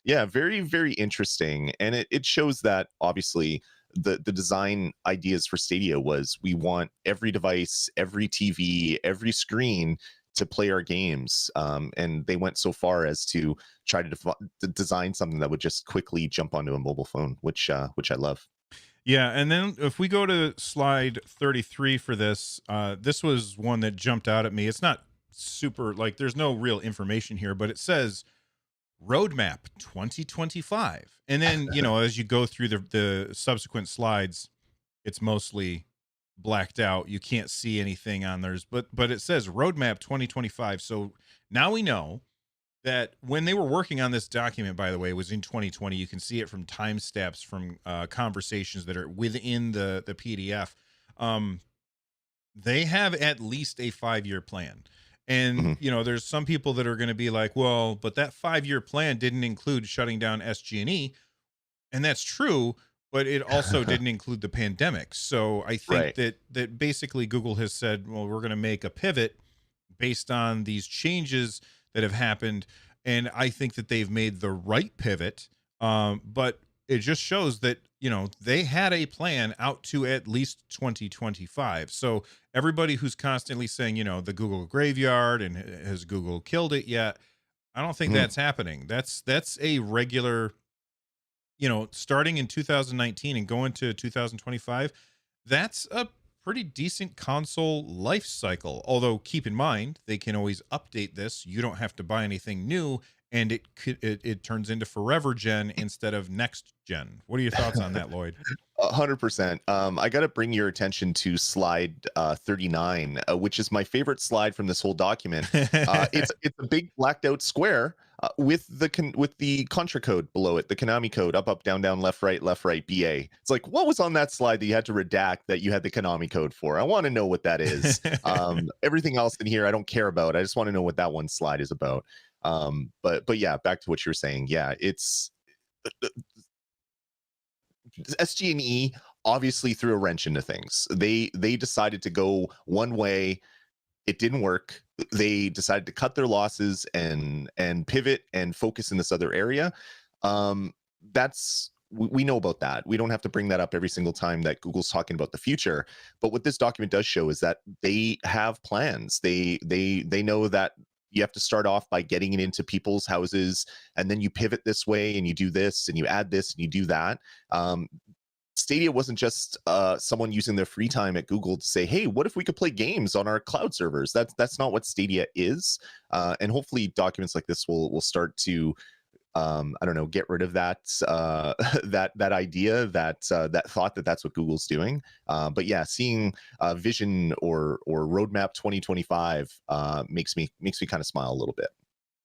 yeah, very very interesting, and it shows that obviously the design ideas for Stadia was, we want every device, every TV, every screen to play our games, and they went so far as to try to design something that would just quickly jump onto a mobile phone, which I love. Yeah, and then if we go to slide 33 for this, this was one that jumped out at me. It's not super, like, there's no real information here, but it says roadmap 2025. And then, as you go through the subsequent slides, it's mostly blacked out. You can't see anything on theirs, but it says roadmap 2025. So now we know that when they were working on this document, by the way, it was in 2020. You can see it from timestamps from conversations that are within the PDF. They have at least a 5-year plan. And, Mhm. there's some people that are going to be like, well, but that 5-year plan didn't include shutting down SG&E. And that's true, but it also didn't include the pandemic. So I think Right. that basically Google has said, well, we're going to make a pivot based on these changes that have happened. And I think that they've made the right pivot. But it just shows that, they had a plan out to at least 2025. So everybody who's constantly saying, the Google graveyard and has Google killed it yet? I don't think Mhm. that's happening. That's a regular, starting in 2019 and going to 2025, that's a pretty decent console life cycle. Although keep in mind, they can always update this. You don't have to buy anything new, and it turns into forever gen instead of next gen. What are your thoughts on that, Lloyd? 100%. I got to bring your attention to slide 39, which is my favorite slide from this whole document. It's a big blacked out square with with the contra code below it, the Konami code, up up down down left right BA. It's like, what was on that slide that you had to redact that you had the Konami code for? I want to know what that is. Everything else in here I don't care about. I just want to know what that one slide is about. But yeah, back to what you're saying. Yeah, it's SG&E obviously threw a wrench into things. They decided to go one way. It didn't work. They decided to cut their losses and pivot and focus in this other area. That's we know about that. We don't have to bring that up every single time that Google's talking about the future. But what this document does show is that they have plans. They know that you have to start off by getting it into people's houses, and then you pivot this way and you do this and you add this and you do that. Stadia wasn't just someone using their free time at Google to say, "Hey, what if we could play games on our cloud servers?" That's not what Stadia is, and hopefully documents like this will start to, I don't know, get rid of that that idea, that thought that that's what Google's doing. But yeah, seeing vision or roadmap 2025 makes me kind of smile a little bit.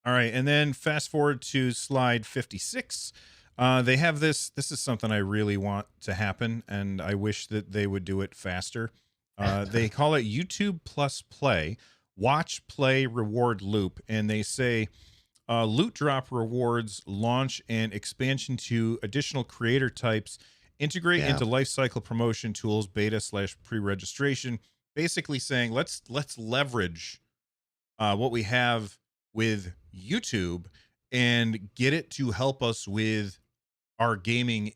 All right, and then fast forward to slide 56. They have this. This is something I really want to happen, and I wish that they would do it faster. They call it YouTube Plus Play, Watch, Play, Reward Loop, and they say loot drop rewards, launch and expansion to additional creator types, integrate Yeah, into lifecycle promotion tools, beta slash pre-registration. Basically saying let's leverage what we have with YouTube and get it to help us with our gaming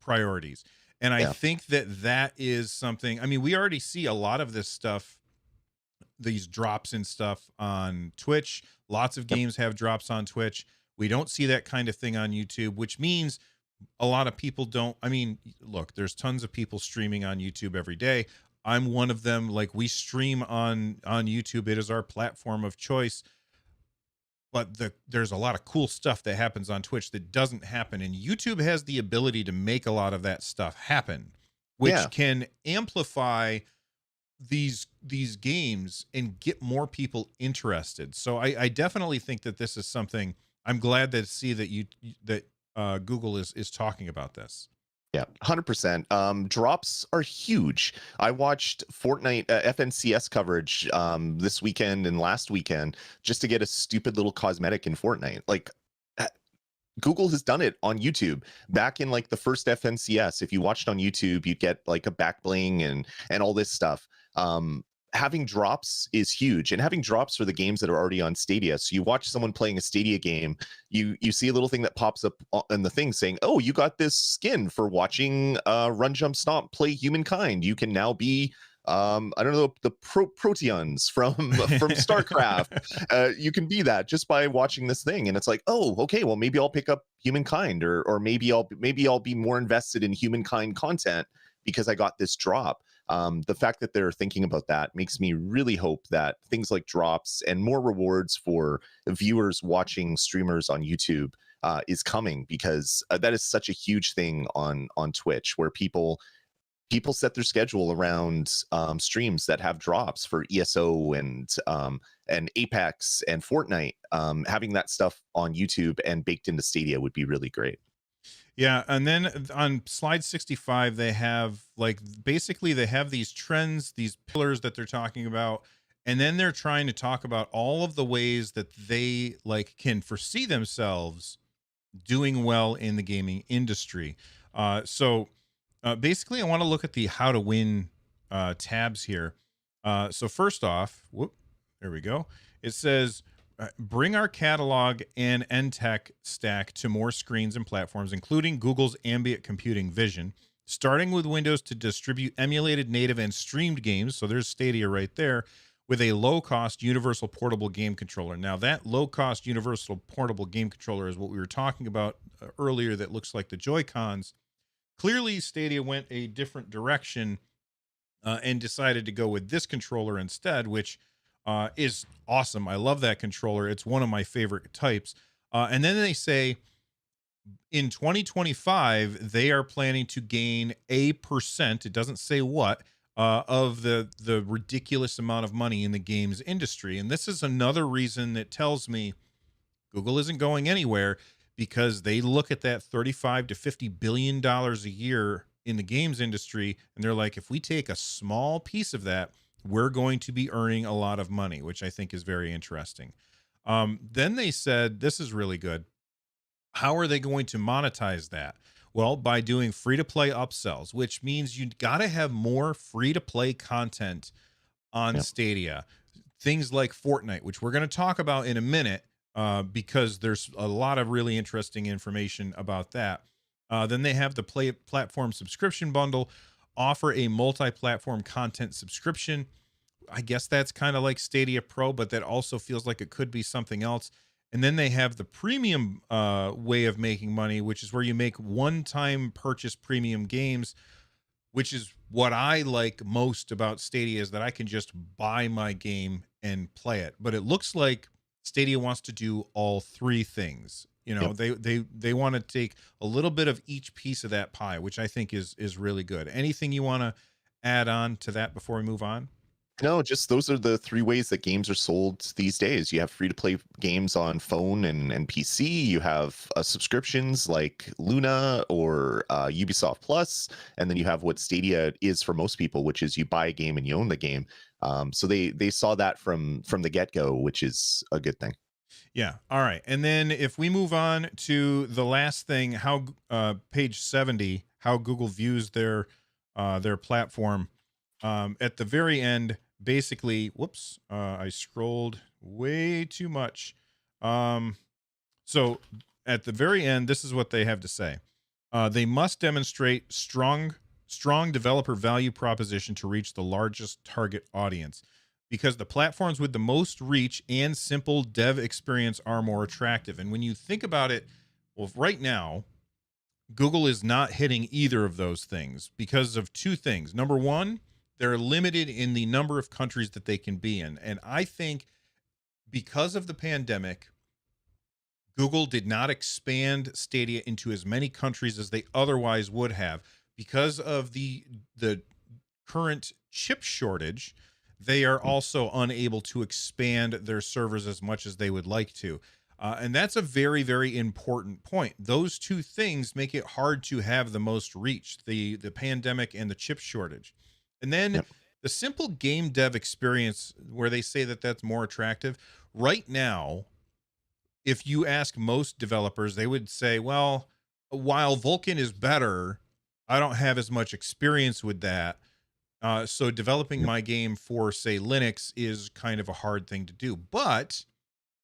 priorities. And I yeah, think that is something. I mean, we already see a lot of this stuff, these drops and stuff on Twitch. Lots of yep, games have drops on Twitch. We don't see that kind of thing on YouTube, which means a lot of people don't. I mean, look, there's tons of people streaming on YouTube every day. I'm one of them. Like, we stream on YouTube. It is our platform of choice. But there's a lot of cool stuff that happens on Twitch that doesn't happen, and YouTube has the ability to make a lot of that stuff happen, which yeah. can amplify these games and get more people interested. So I definitely think that this is something. I'm glad to see that that Google is talking about this. Yeah, 100%. Drops are huge. I watched Fortnite FNCS coverage this weekend and last weekend just to get a stupid little cosmetic in Fortnite. Like, uh, Google has done it on YouTube. Back in like the first FNCS, if you watched on YouTube, you'd get like a back bling and all this stuff. Having drops is huge, and having drops for the games that are already on Stadia. So you watch someone playing a Stadia game, you see a little thing that pops up in the thing saying, "Oh, you got this skin for watching Run Jump Stomp play Humankind. You can now be I don't know, the Proteans from StarCraft. You can be that just by watching this thing." And it's like, oh, okay, well maybe I'll pick up Humankind, or maybe I'll be more invested in Humankind content because I got this drop. The fact that they're thinking about that makes me really hope that things like drops and more rewards for viewers watching streamers on YouTube is coming, because that is such a huge thing on Twitch, where people set their schedule around streams that have drops for ESO and Apex and Fortnite. Having that stuff on YouTube and baked into Stadia would be really great. Yeah, and then on slide 65, they have like basically they have these trends, these pillars that they're talking about, and then they're trying to talk about all of the ways that they like can foresee themselves doing well in the gaming industry. Basically, I want to look at the how to win tabs here. So first off, whoop, there we go. It says bring our catalog and NTech stack to more screens and platforms, including Google's ambient computing vision, starting with Windows to distribute emulated native and streamed games. So there's Stadia right there, with a low-cost universal portable game controller. Now, that low-cost universal portable game controller is what we were talking about earlier that looks like the Joy-Cons. Clearly, Stadia went a different direction and decided to go with this controller instead, which is awesome. I love that controller. It's one of my favorite types. And then they say in 2025, they are planning to gain a percent. It doesn't say what, of the ridiculous amount of money in the games industry. And this is another reason that tells me Google isn't going anywhere, because they look at that 35 to 50 billion dollars a year in the games industry, and they're like, if we take a small piece of that, we're going to be earning a lot of money, which I think is very interesting. Then they said, this is really good. How are they going to monetize that? Well, by doing free to play upsells, which means you got to have more free to play content on Yep. Stadia. Things like Fortnite, which we're going to talk about in a minute, because there's a lot of really interesting information about that. Then they have the platform subscription bundle, offer a multi-platform content subscription. I guess that's kind of like Stadia Pro, but that also feels like it could be something else. And then they have the premium way of making money, which is where you make one-time purchase premium games, which is what I like most about Stadia, is that I can just buy my game and play it. But it looks like Stadia wants to do all three things. You know, Yep. they want to take a little bit of each piece of that pie, which I think is really good. Anything you want to add on to that before we move on? No, just those are the three ways that games are sold these days. You have free to play games on phone and PC. You have subscriptions like Luna or Ubisoft Plus, and then you have what Stadia is for most people, which is you buy a game and you own the game. So they saw that from the get go, which is a good thing. Yeah. All right. And then if we move on to the last thing, how page 70, how Google views their platform. At the very end, basically, whoops, I scrolled way too much. So at the very end, this is what they have to say. They must demonstrate strong developer value proposition to reach the largest target audience, because the platforms with the most reach and simple dev experience are more attractive. And when you think about it, well, right now, Google is not hitting either of those things because of two things. Number one, they're limited in the number of countries that they can be in. And I think because of the pandemic, Google did not expand Stadia into as many countries as they otherwise would have, because of the current chip shortage, they are also unable to expand their servers as much as they would like to. And that's a very, very important point. Those two things make it hard to have the most reach, the pandemic and the chip shortage. And then Yep. the simple game dev experience, where they say that that's more attractive. Right now, if you ask most developers, they would say, well, while Vulkan is better, I don't have as much experience with that. So developing Yep. my game for, say, Linux is kind of a hard thing to do. But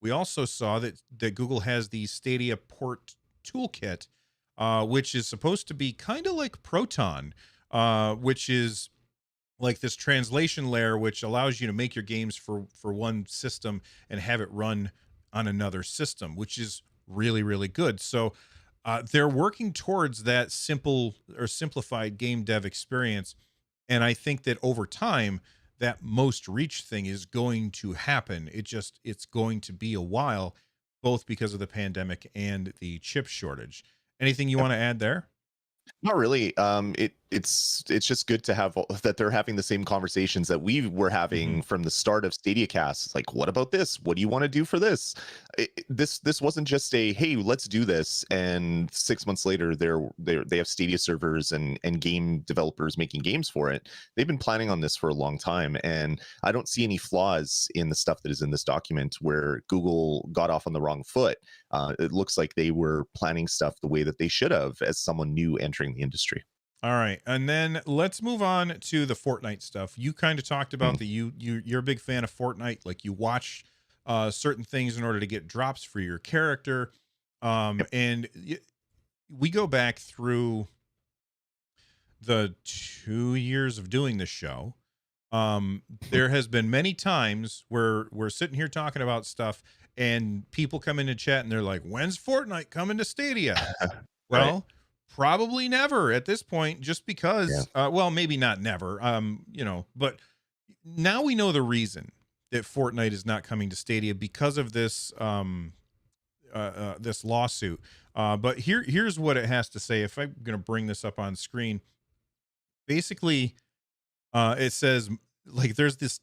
we also saw that Google has the Stadia port toolkit, which is supposed to be kind of like Proton, which is like this translation layer, which allows you to make your games for one system and have it run on another system, which is really, really good. So they're working towards that simple or simplified game dev experience. And I think that over time, that most reach thing is going to happen. It's going to be a while, both because of the pandemic and the chip shortage. Anything you want to add there? Not really. It's just good to have that they're having the same conversations that we were Hmm. having from the start of Stadiacast. It's like, what about this? What do you want to do for this? This wasn't just a hey, let's do this, and 6 months later, they have Stadia servers and game developers making games for it. They've been planning on this for a long time, and I don't see any flaws in the stuff that is in this document where Google got off on the wrong foot. It looks like they were planning stuff the way that they should have as someone new entering the industry. All right, and then let's move on to the Fortnite stuff. You kind of talked about Mhm. that you're a big fan of Fortnite. Like you watch certain things in order to get drops for your character. Yep. And we go back through the 2 years of doing this show. There has been many times where we're sitting here talking about stuff, and people come into chat and they're like, "When's Fortnite coming to Stadia?" Right. Well, probably never at this point, just Yeah. because, well, maybe not never, but now we know the reason that Fortnite is not coming to Stadia because of this, this lawsuit. But here's what it has to say. If I'm going to bring this up on screen, basically, it says like there's this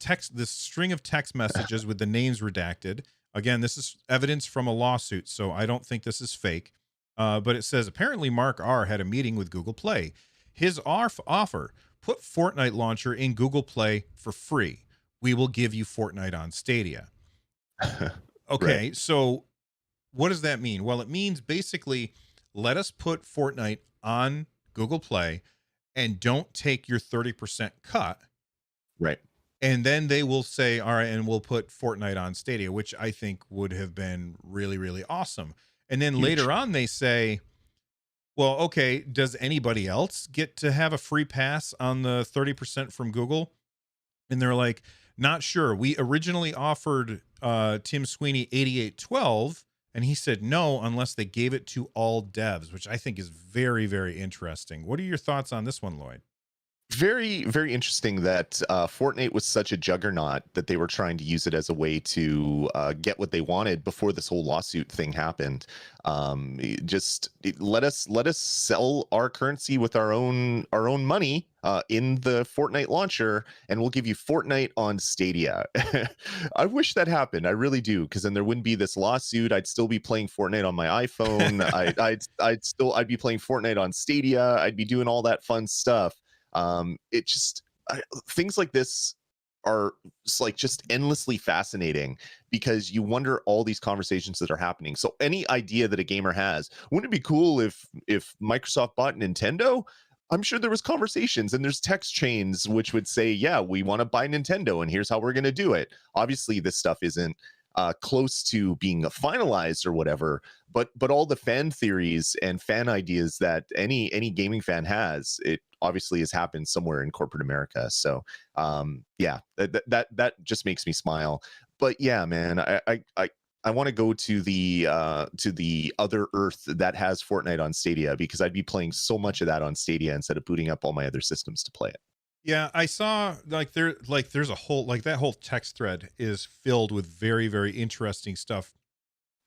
string of text messages with the names redacted. Again, this is evidence from a lawsuit, so I don't think this is fake. But it says apparently Mark R had a meeting with Google Play. His offer: put Fortnite launcher in Google Play for free. We will give you Fortnite on Stadia. Right. Okay, so what does that mean? Well, it means basically let us put Fortnite on Google Play and don't take your 30% cut, Right. and then they will say, all right, and we'll put Fortnite on Stadia, which I think would have been really, really awesome. And then Huge. later on, they say, well, okay, does anybody else get to have a free pass on the 30% from Google? And they're like, not sure. We originally offered Tim Sweeney 8812, and he said no unless they gave it to all devs, which I think is very, very interesting. What are your thoughts on this one, Lloyd? Very, very interesting that Fortnite was such a juggernaut that they were trying to use it as a way to get what they wanted before this whole lawsuit thing happened. Let us sell our currency with our own money in the Fortnite launcher, and we'll give you Fortnite on Stadia. I wish that happened. I really do, because then there wouldn't be this lawsuit. I'd still be playing Fortnite on my iPhone. I'd be playing Fortnite on Stadia. I'd be doing all that fun stuff. It just things like this are just endlessly fascinating, because you wonder all these conversations that are happening. So any idea that a gamer has, wouldn't it be cool if Microsoft bought Nintendo? I'm sure there was conversations, and there's text chains which would say, yeah, we want to buy Nintendo and here's how we're going to do it. Obviously this stuff isn't close to being finalized or whatever, but all the fan theories and fan ideas that any gaming fan has, it obviously has happened somewhere in corporate America. So yeah, that just makes me smile. But yeah, man, I want to go to the other Earth that has Fortnite on Stadia, because I'd be playing so much of that on Stadia instead of booting up all my other systems to play it. Yeah, I saw there's a whole like that whole text thread is filled with very, very interesting stuff.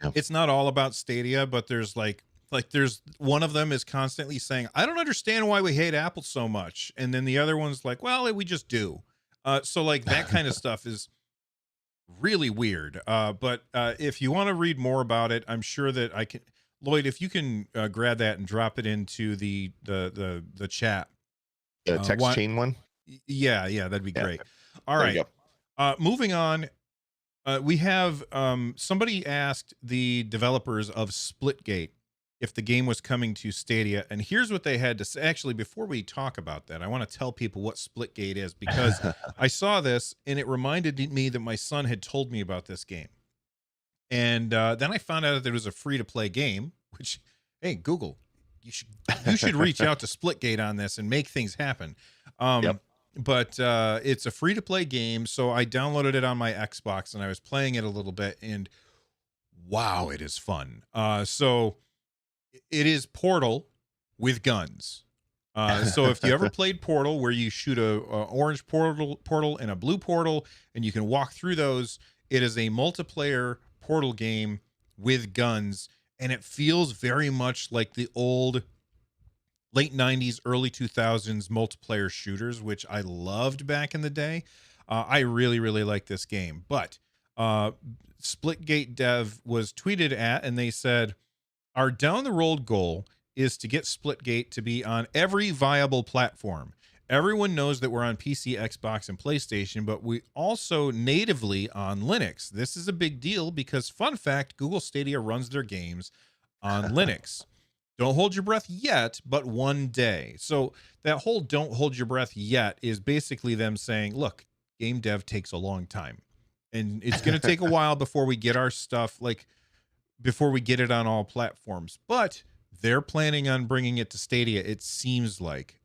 Yeah. It's not all about Stadia, but there's like Like there's one of them is constantly saying, "I don't understand why we hate Apple so much," and then the other one's like, "Well, we just do." So like that kind of stuff is really weird. But if you want to read more about it, I'm sure that I can. Lloyd, if you can grab that and drop it into the chat. The text What? chain one. Yeah, yeah, that'd be Yeah, great. All there you right. go. Moving on. We have somebody asked the developers of Splitgate if the game was coming to Stadia, and here's what they had to say. Actually, before we talk about that, I want to tell people what Splitgate is because I saw this and it reminded me that my son had told me about this game, and then I found out that there was a free to play game. Which, hey, Google, you should you should reach out to Splitgate on this and make things happen. Um, Yep. but it's a free to play game, so I downloaded it on my Xbox and I was playing it a little bit, and wow, it is fun. So it is Portal with guns. So if you ever played Portal, where you shoot a orange portal and a blue portal, and you can walk through those, it is a multiplayer Portal game with guns, and it feels very much like the old late 90s, early 2000s multiplayer shooters, which I loved back in the day. I really, really like this game. But uh, Splitgate Dev was tweeted at, and they said, our down the road goal is to get Splitgate to be on every viable platform. Everyone knows that we're on PC, Xbox, and PlayStation, but we also natively on Linux. This is a big deal because, fun fact, Google Stadia runs their games on Linux. Don't hold your breath yet, but one day. So that whole don't hold your breath yet is basically them saying, look, game dev takes a long time. And it's going to take a while before we get our stuff, like before we get it on all platforms. But they're planning on bringing it to Stadia, it seems like.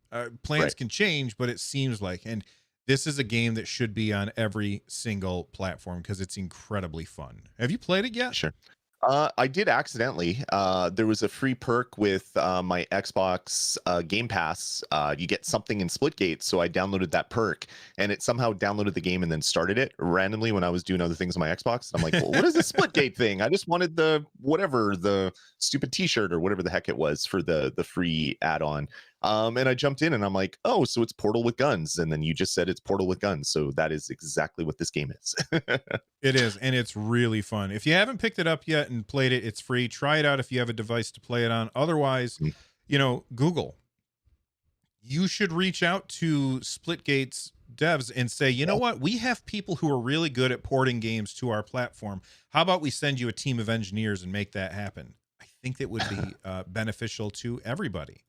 Plans Right. can change, but it seems like. And this is a game that should be on every single platform because it's incredibly fun. Have you played it yet? Sure. I did accidentally. There was a free perk with my Xbox Game Pass. You get something in Splitgate, so I downloaded that perk, and it somehow downloaded the game and then started it randomly when I was doing other things on my Xbox. And I'm like, well, what is this Splitgate thing? I just wanted the whatever, the stupid T-shirt or whatever the heck it was for the free add-on. And I jumped in and I'm like, oh, so it's Portal with guns. And then you just said it's Portal with guns. So that is exactly what this game is. It is, and it's really fun. If you haven't picked it up yet and played it, it's free. Try it out if you have a device to play it on. Otherwise, Mm. Google, you should reach out to Splitgate's devs and say, you know Yeah. what? We have people who are really good at porting games to our platform. How about we send you a team of engineers and make that happen? I think that would be beneficial to everybody.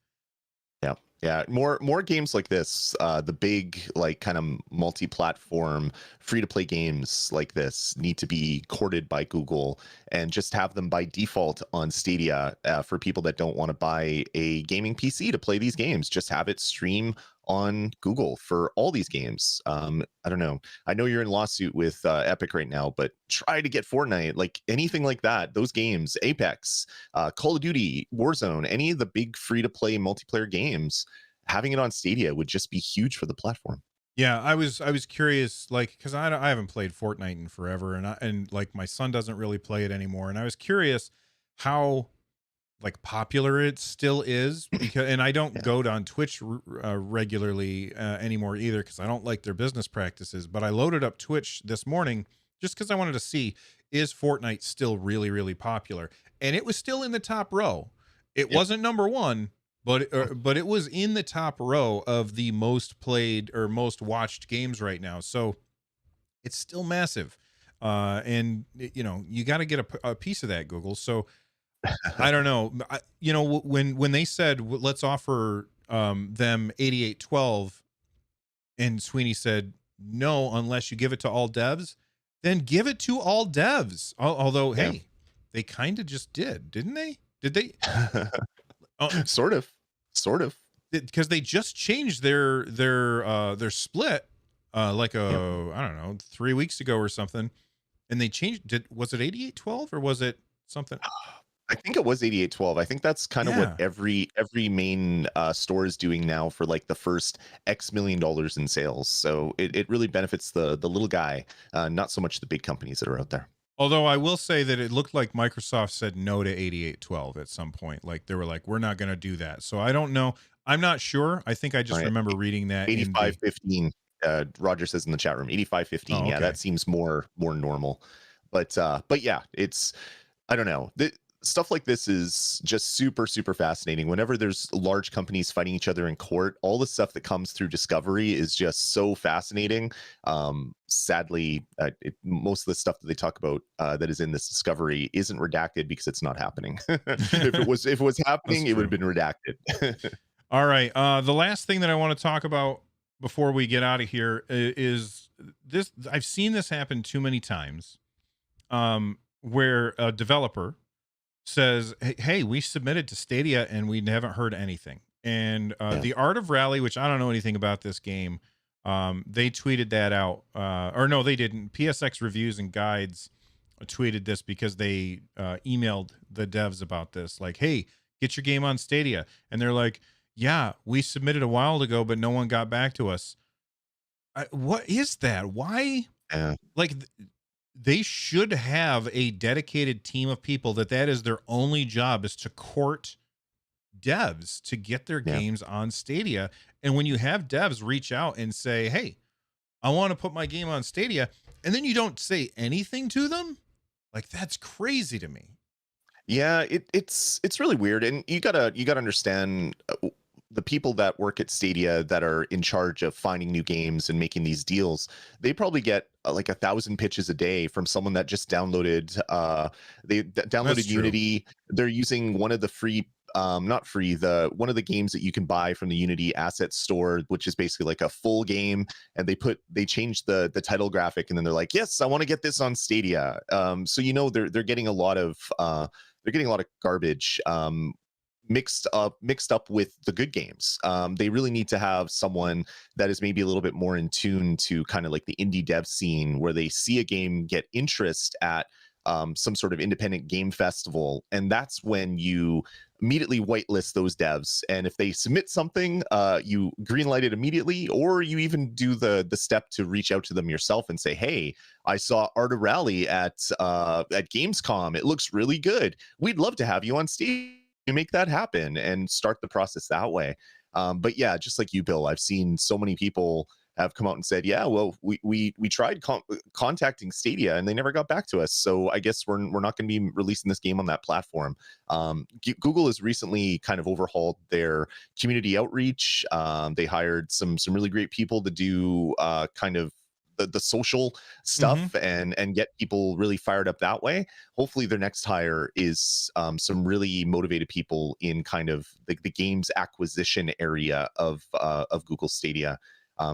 Yeah, yeah. More games like this, the big like kind of multi-platform free-to-play games like this need to be courted by Google and just have them by default on Stadia for people that don't want to buy a gaming PC to play these games. Just have it stream on Google for all these games. I don't know. I know you're in lawsuit with Epic right now, but try to get Fortnite, like anything like that. Those games, Apex, Call of Duty, Warzone, any of the big free to play multiplayer games, having it on Stadia would just be huge for the platform. Yeah, I was curious, like, because I haven't played Fortnite in forever, and like my son doesn't really play it anymore, and I was curious how like popular it still is because, and I don't Yeah. go on Twitch regularly anymore either because I don't like their business practices. But I loaded up Twitch this morning just because I wanted to see, is Fortnite still really really popular, and it was still in the top row. It Yep. wasn't number one, but it was in the top row of the most played or most watched games right now. So it's still massive, and you got to get a piece of that, Google. So I don't know. When they said, let's offer them 8812, and Sweeney said no unless you give it to all devs, then give it to all devs. Although, Yeah. hey, they kind of just didn't they? Did they? Oh, Sort of. Sort of. because they just changed their split like Yep. I don't know, 3 weeks ago or something, and they changed. Was it 8812 or was it something? I think it was 8812. I think that's kind of what Yeah. every main store is doing now for like the first X million dollars in sales. So it really benefits the little guy, not so much the big companies that are out there. Although I will say that it looked like Microsoft said no to 8812 at some point. Like they were like, we're not going to do that. So I don't know. I'm not sure. I think I All just right. remember reading that in the. 8515. Roger says in the chat room, 8515. Oh, Yeah, okay. that seems more normal. But yeah, it's I don't know. Stuff like this is just super fascinating. Whenever there's large companies fighting each other in court, all the stuff that comes through Discovery is just so fascinating. Sadly, most of the stuff that they talk about that is in this Discovery isn't redacted because it's not happening. If it was That's happening, it would have true. been redacted. All right. The last thing that I want to talk about before we get out of here is this. I've seen this happen too many times, where a developer says, "Hey, we submitted to Stadia and we haven't heard anything." And Yeah. the Art of Rally, which I don't know anything about this game, they tweeted that out. Or no, they didn't. PSX Reviews and Guides tweeted this because they emailed the devs about this, like, "Hey, get your game on Stadia," and they're like, "Yeah, we submitted a while ago, but no one got back to us." What is that? Why? Yeah. Like, they should have a dedicated team of people that is their only job, is to court devs to get their Yeah. games on Stadia. And when you have devs reach out and say, "Hey, I want to put my game on Stadia," and then you don't say anything to them, like, that's crazy to me. Yeah, it's really weird, and you gotta understand the people that work at Stadia that are in charge of finding new games and making these deals. They probably get like 1,000 pitches a day from someone that just downloaded. That's Downloaded true. Unity. They're using one of the free. Not free, the one of the games that you can buy from the Unity asset store, which is basically like a full game, and they changed the title graphic, and then they're like, yes, I want to get this on Stadia. So they're getting a lot of garbage mixed up with the good games. They really need to have someone that is maybe a little bit more in tune to kind of like the indie dev scene, where they see a game get interest at some sort of independent game festival, and that's when you immediately whitelist those devs. And if they submit something, you greenlight it immediately, or you even do the step to reach out to them yourself and say, "Hey, I saw Art of Rally at Gamescom. It looks really good. We'd love to have you on stage." You make that happen and start the process that way. But yeah, just like you, Bill, I've seen so many people have come out and said, "Yeah, well, we tried contacting Stadia and they never got back to us. So I guess we're not going to be releasing this game on that platform." Google has recently kind of overhauled their community outreach. They hired some really great people to do kind of the social Hmm. stuff and get people really fired up that way. Hopefully their next hire is some really motivated people in kind of the games acquisition area of Google Stadia,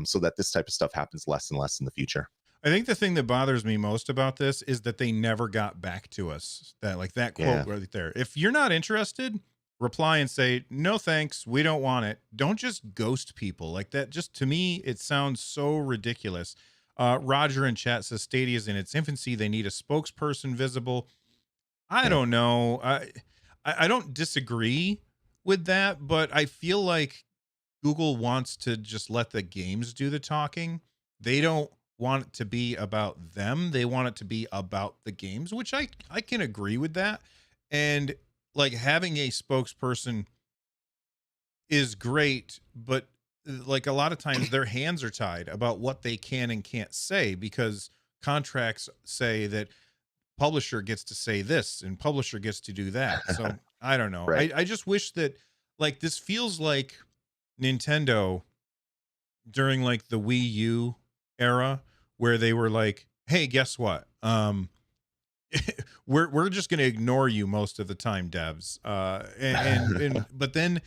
so that this type of stuff happens less and less in the future. I think the thing that bothers me most about this is that they never got back to us. That, like, that quote Yeah. right there. If you're not interested, reply and say, "No, thanks. We don't want it." Don't just ghost people like that. Just, to me, it sounds so ridiculous. Roger in chat says Stadia is in its infancy. They need a spokesperson visible. I Yeah. don't know. I don't disagree with that, but I feel like Google wants to just let the games do the talking. They don't want it to be about them. They want it to be about the games, which I can agree with that. And like, having a spokesperson is great, but like, a lot of times their hands are tied about what they can and can't say, because contracts say that publisher gets to say this and publisher gets to do that. So I don't know. Right. I just wish that, like, this feels like Nintendo during like the Wii U era, where they were like, "Hey, guess what? We're just going to ignore you most of the time, devs." And but then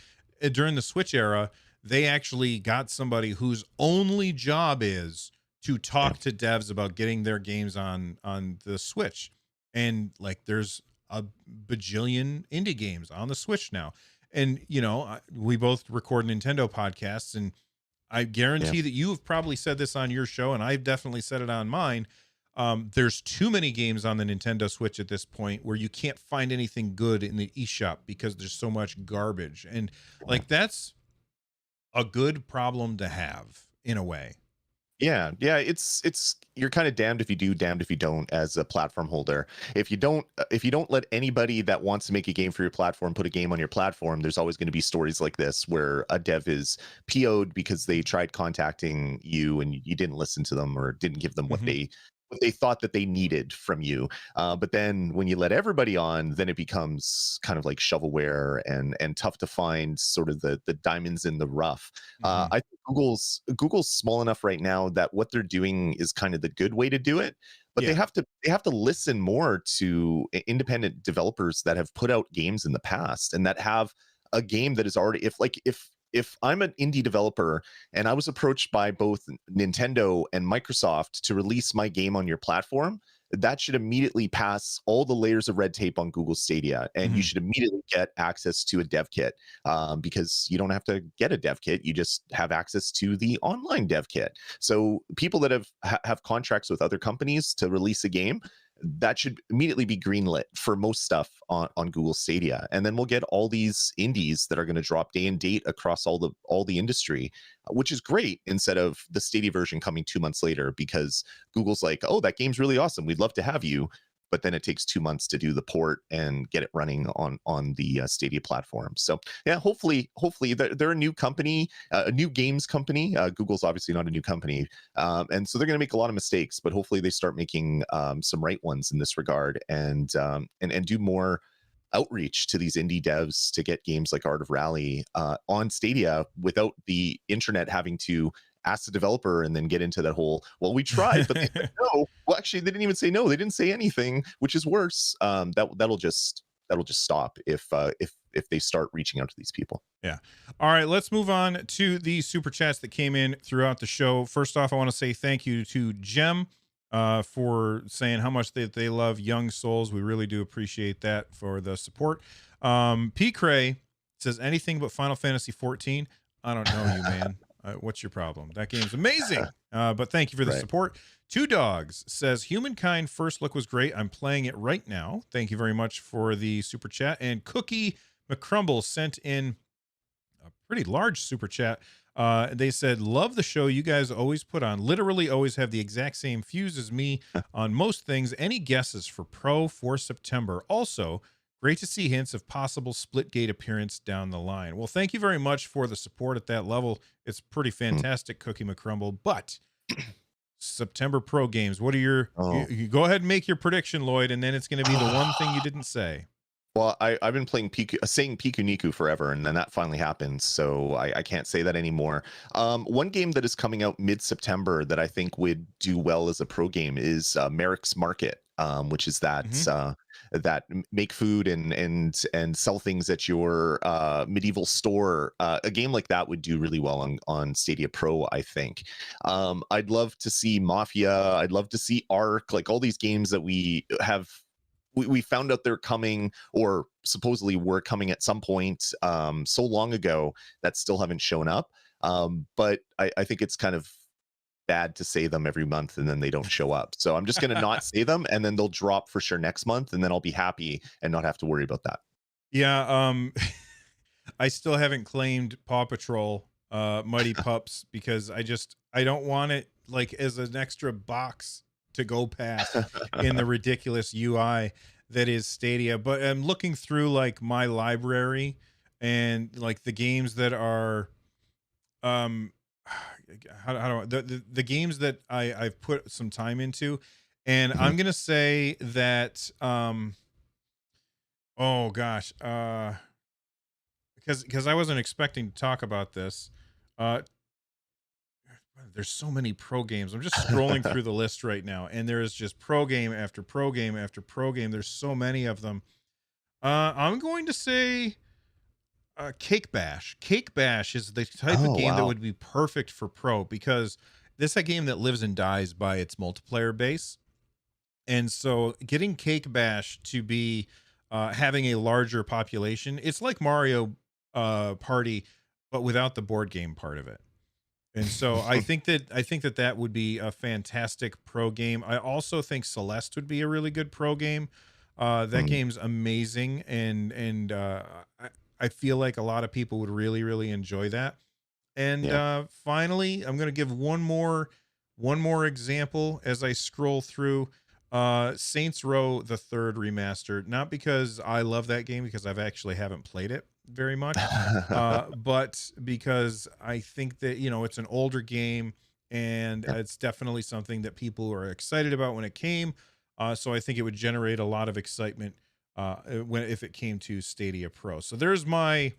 during the Switch era, they actually got somebody whose only job is to Yeah. talk to devs about getting their games on the Switch. And like, there's a bajillion indie games on the Switch now. And we both record Nintendo podcasts, and I Yeah. guarantee that you have probably said this on your show, and I've definitely said it on mine. There's too many games on the Nintendo Switch at this point where you can't find anything good in the eShop because there's so much garbage. And Yeah. like, that's a good problem to have in a way. Yeah, it's you're kind of damned if you do, damned if you don't as a platform holder. If you don't let anybody that wants to make a game for your platform put a game on your platform, there's always going to be stories like this where a dev is PO'd because they tried contacting you and you didn't listen to them or didn't give them Hmm. what they thought that they needed from you. But then when you let everybody on, then it becomes kind of like shovelware and tough to find sort of the diamonds in the rough. Hmm. I think Google's small enough right now that what they're doing is kind of the good way to do it, but Yeah. they have to listen more to independent developers that have put out games in the past and that have a game that is already if I'm an indie developer and I was approached by both Nintendo and Microsoft to release my game on your platform, that should immediately pass all the layers of red tape on Google Stadia, and you Hmm. should immediately get access to a dev kit because you don't have to get a dev kit; you just have access to the online dev kit. So people that have contracts with other companies to release a game, that should immediately be greenlit for most stuff on Google Stadia. And then we'll get all these indies that are going to drop day and date across all the industry, which is great instead of the Stadia version coming 2 months later because Google's like, oh, that game's really awesome. We'd love to have you. But then it takes 2 months to do the port and get it running on the Stadia platform. So yeah, hopefully they're a new company, a new games company. Google's obviously not a new company, and so they're going to make a lot of mistakes. But hopefully they start making some right ones in this regard and do more outreach to these indie devs to get games like Art of Rally on Stadia without the internet having to ask the developer and then get into that whole, well, we tried, but they said no. Well, actually, they didn't even say no. They didn't say anything, which is worse. That'll just stop if they start reaching out to these people. Yeah. All right, let's move on to the super chats that came in throughout the show. First off, I want to say thank you to Jem for saying how much they love Young Souls. We really do appreciate that for the support. P. Cray says anything but Final Fantasy 14. I don't know you, man. What's your problem? That game's amazing. But thank you for the Right. support. Two Dogs says Humankind first look was great. I'm playing it right now. Thank you very much for the super chat. And Cookie McCrumble sent in a pretty large super chat. They said, love the show you guys always put on. Literally always have the exact same views as me on most things. Any guesses for Pro for September? Also, great to see hints of possible Splitgate appearance down the line. Well, thank you very much for the support at that level. It's pretty Mm. fantastic, Cookie McCrumble. But September Pro games, what are Oh. you go ahead and make your prediction, Lloyd, and then it's going to be the one thing you didn't say. Well, I've been playing saying Piku Niku forever, and then that finally happened. So I can't say that anymore. One game that is coming out mid-September that I think would do well as a pro game is Merrick's Market, which is Hmm. that make food and sell things at your medieval store. A game like that would do really well on Stadia Pro, I think. I'd love to see Mafia. I'd love to see Ark, like all these games that we found out they're coming or supposedly were coming at some point so long ago that still haven't shown up. But I think it's kind of bad to say them every month and then they don't show up. So I'm just going to not say them and then they'll drop for sure next month and then I'll be happy and not have to worry about that. Yeah, I still haven't claimed Paw Patrol Mighty Pups because I don't want it like as an extra box to go past in the ridiculous UI that is Stadia. But I'm looking through like my library and like the games that are um how do I the games that I've put some time into, and Mhm. I'm gonna say that oh gosh because I wasn't expecting to talk about this. Uh, there's so many pro games. I'm just scrolling through the list right now, and there is just pro game after pro game after pro game. There's so many of them. I'm going to say Cake Bash. Cake Bash is the type of Oh, game that wow. would be perfect for pro because this is a game that lives and dies by its multiplayer base. And so getting Cake Bash to be having a larger population, it's like Mario Party, but without the board game part of it. And so I think that that would be a fantastic pro game. I also think Celeste would be a really good pro game. That Mm, game's amazing, and I feel like a lot of people would really really enjoy that. And yeah. finally, I'm going to give one more one more example as I scroll through. Saints Row the Third remastered, not because I love that game, because I've actually haven't played it very much, but because I think that, you know, it's an older game, and Yeah. it's definitely something that people are excited about when it came. So I think it would generate a lot of excitement when if it came to Stadia Pro. So there's my,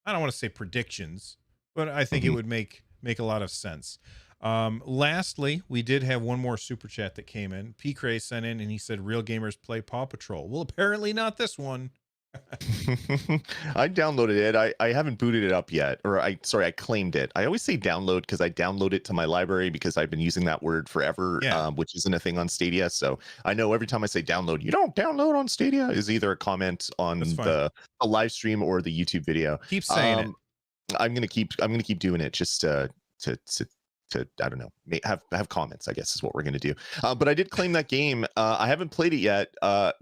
I don't want to say predictions, but I think it Mhm. would make a lot of sense. Lastly, we did have one more super chat that came in. P. Cray sent in and he said, "Real gamers play Paw Patrol." Well, apparently not this one. I downloaded it. I haven't booted it up yet, or I claimed it. I always say download because I download it to my library because I've been using that word forever, Yeah, which isn't a thing on Stadia. So I know every time I say download, you don't download on Stadia is either a comment that's on fine. the live stream or the YouTube video. Keep saying it. Um, I'm gonna keep doing it just to to I don't know, have comments, I guess is what we're gonna do. But I did claim that game. I haven't played it yet.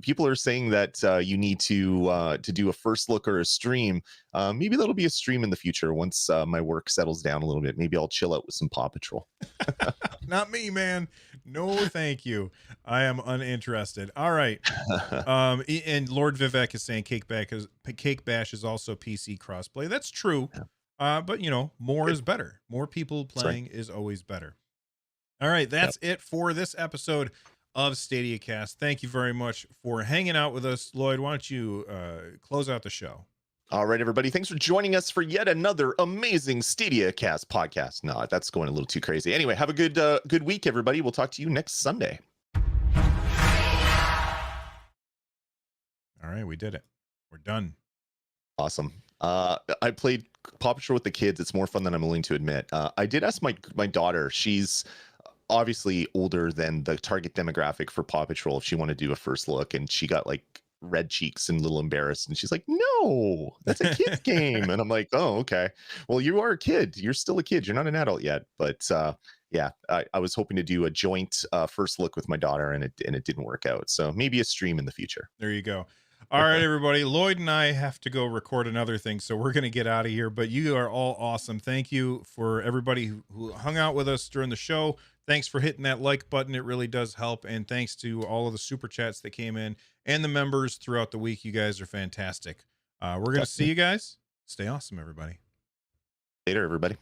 People are saying that you need to do a first look or a stream. Maybe that'll be a stream in the future once my work settles down a little bit. Maybe I'll chill out with some Paw Patrol. Not me, man. No, thank you. I am uninterested. All right. And Lord Vivek is saying Cake Bash is also PC crossplay. That's true. But you know, more Good. is better. More people That's right. playing is always better. All right, Yep. that's it for this episode of Stadiacast. Thank you very much for hanging out with us, Lloyd. Why don't you close out the show? All right, everybody. Thanks for joining us for yet another amazing Stadia Cast podcast. No, that's going a little too crazy. Anyway, have a good week, everybody. We'll talk to you next Sunday. All right, we did it. We're done. Awesome. I played Paw Patrol with the kids. It's more fun than I'm willing to admit. I did ask my daughter. She's obviously older than the target demographic for Paw Patrol if she wanted to do a first look, and she got like red cheeks and a little embarrassed, and she's like, "No, that's a kid's game." And I'm like, "Oh, okay. Well, you are a kid. You're still a kid. You're not an adult yet." But yeah, I was hoping to do a joint first look with my daughter, and it didn't work out. So maybe a stream in the future. There you go. All right, everybody. Lloyd and I have to go record another thing, so we're going to get out of here. But you are all awesome. Thank you for everybody who hung out with us during the show. Thanks for hitting that like button. It really does help. And thanks to all of the super chats that came in and the members throughout the week. You guys are fantastic. We're going to see Definitely. you guys. Stay awesome, everybody. Later, everybody.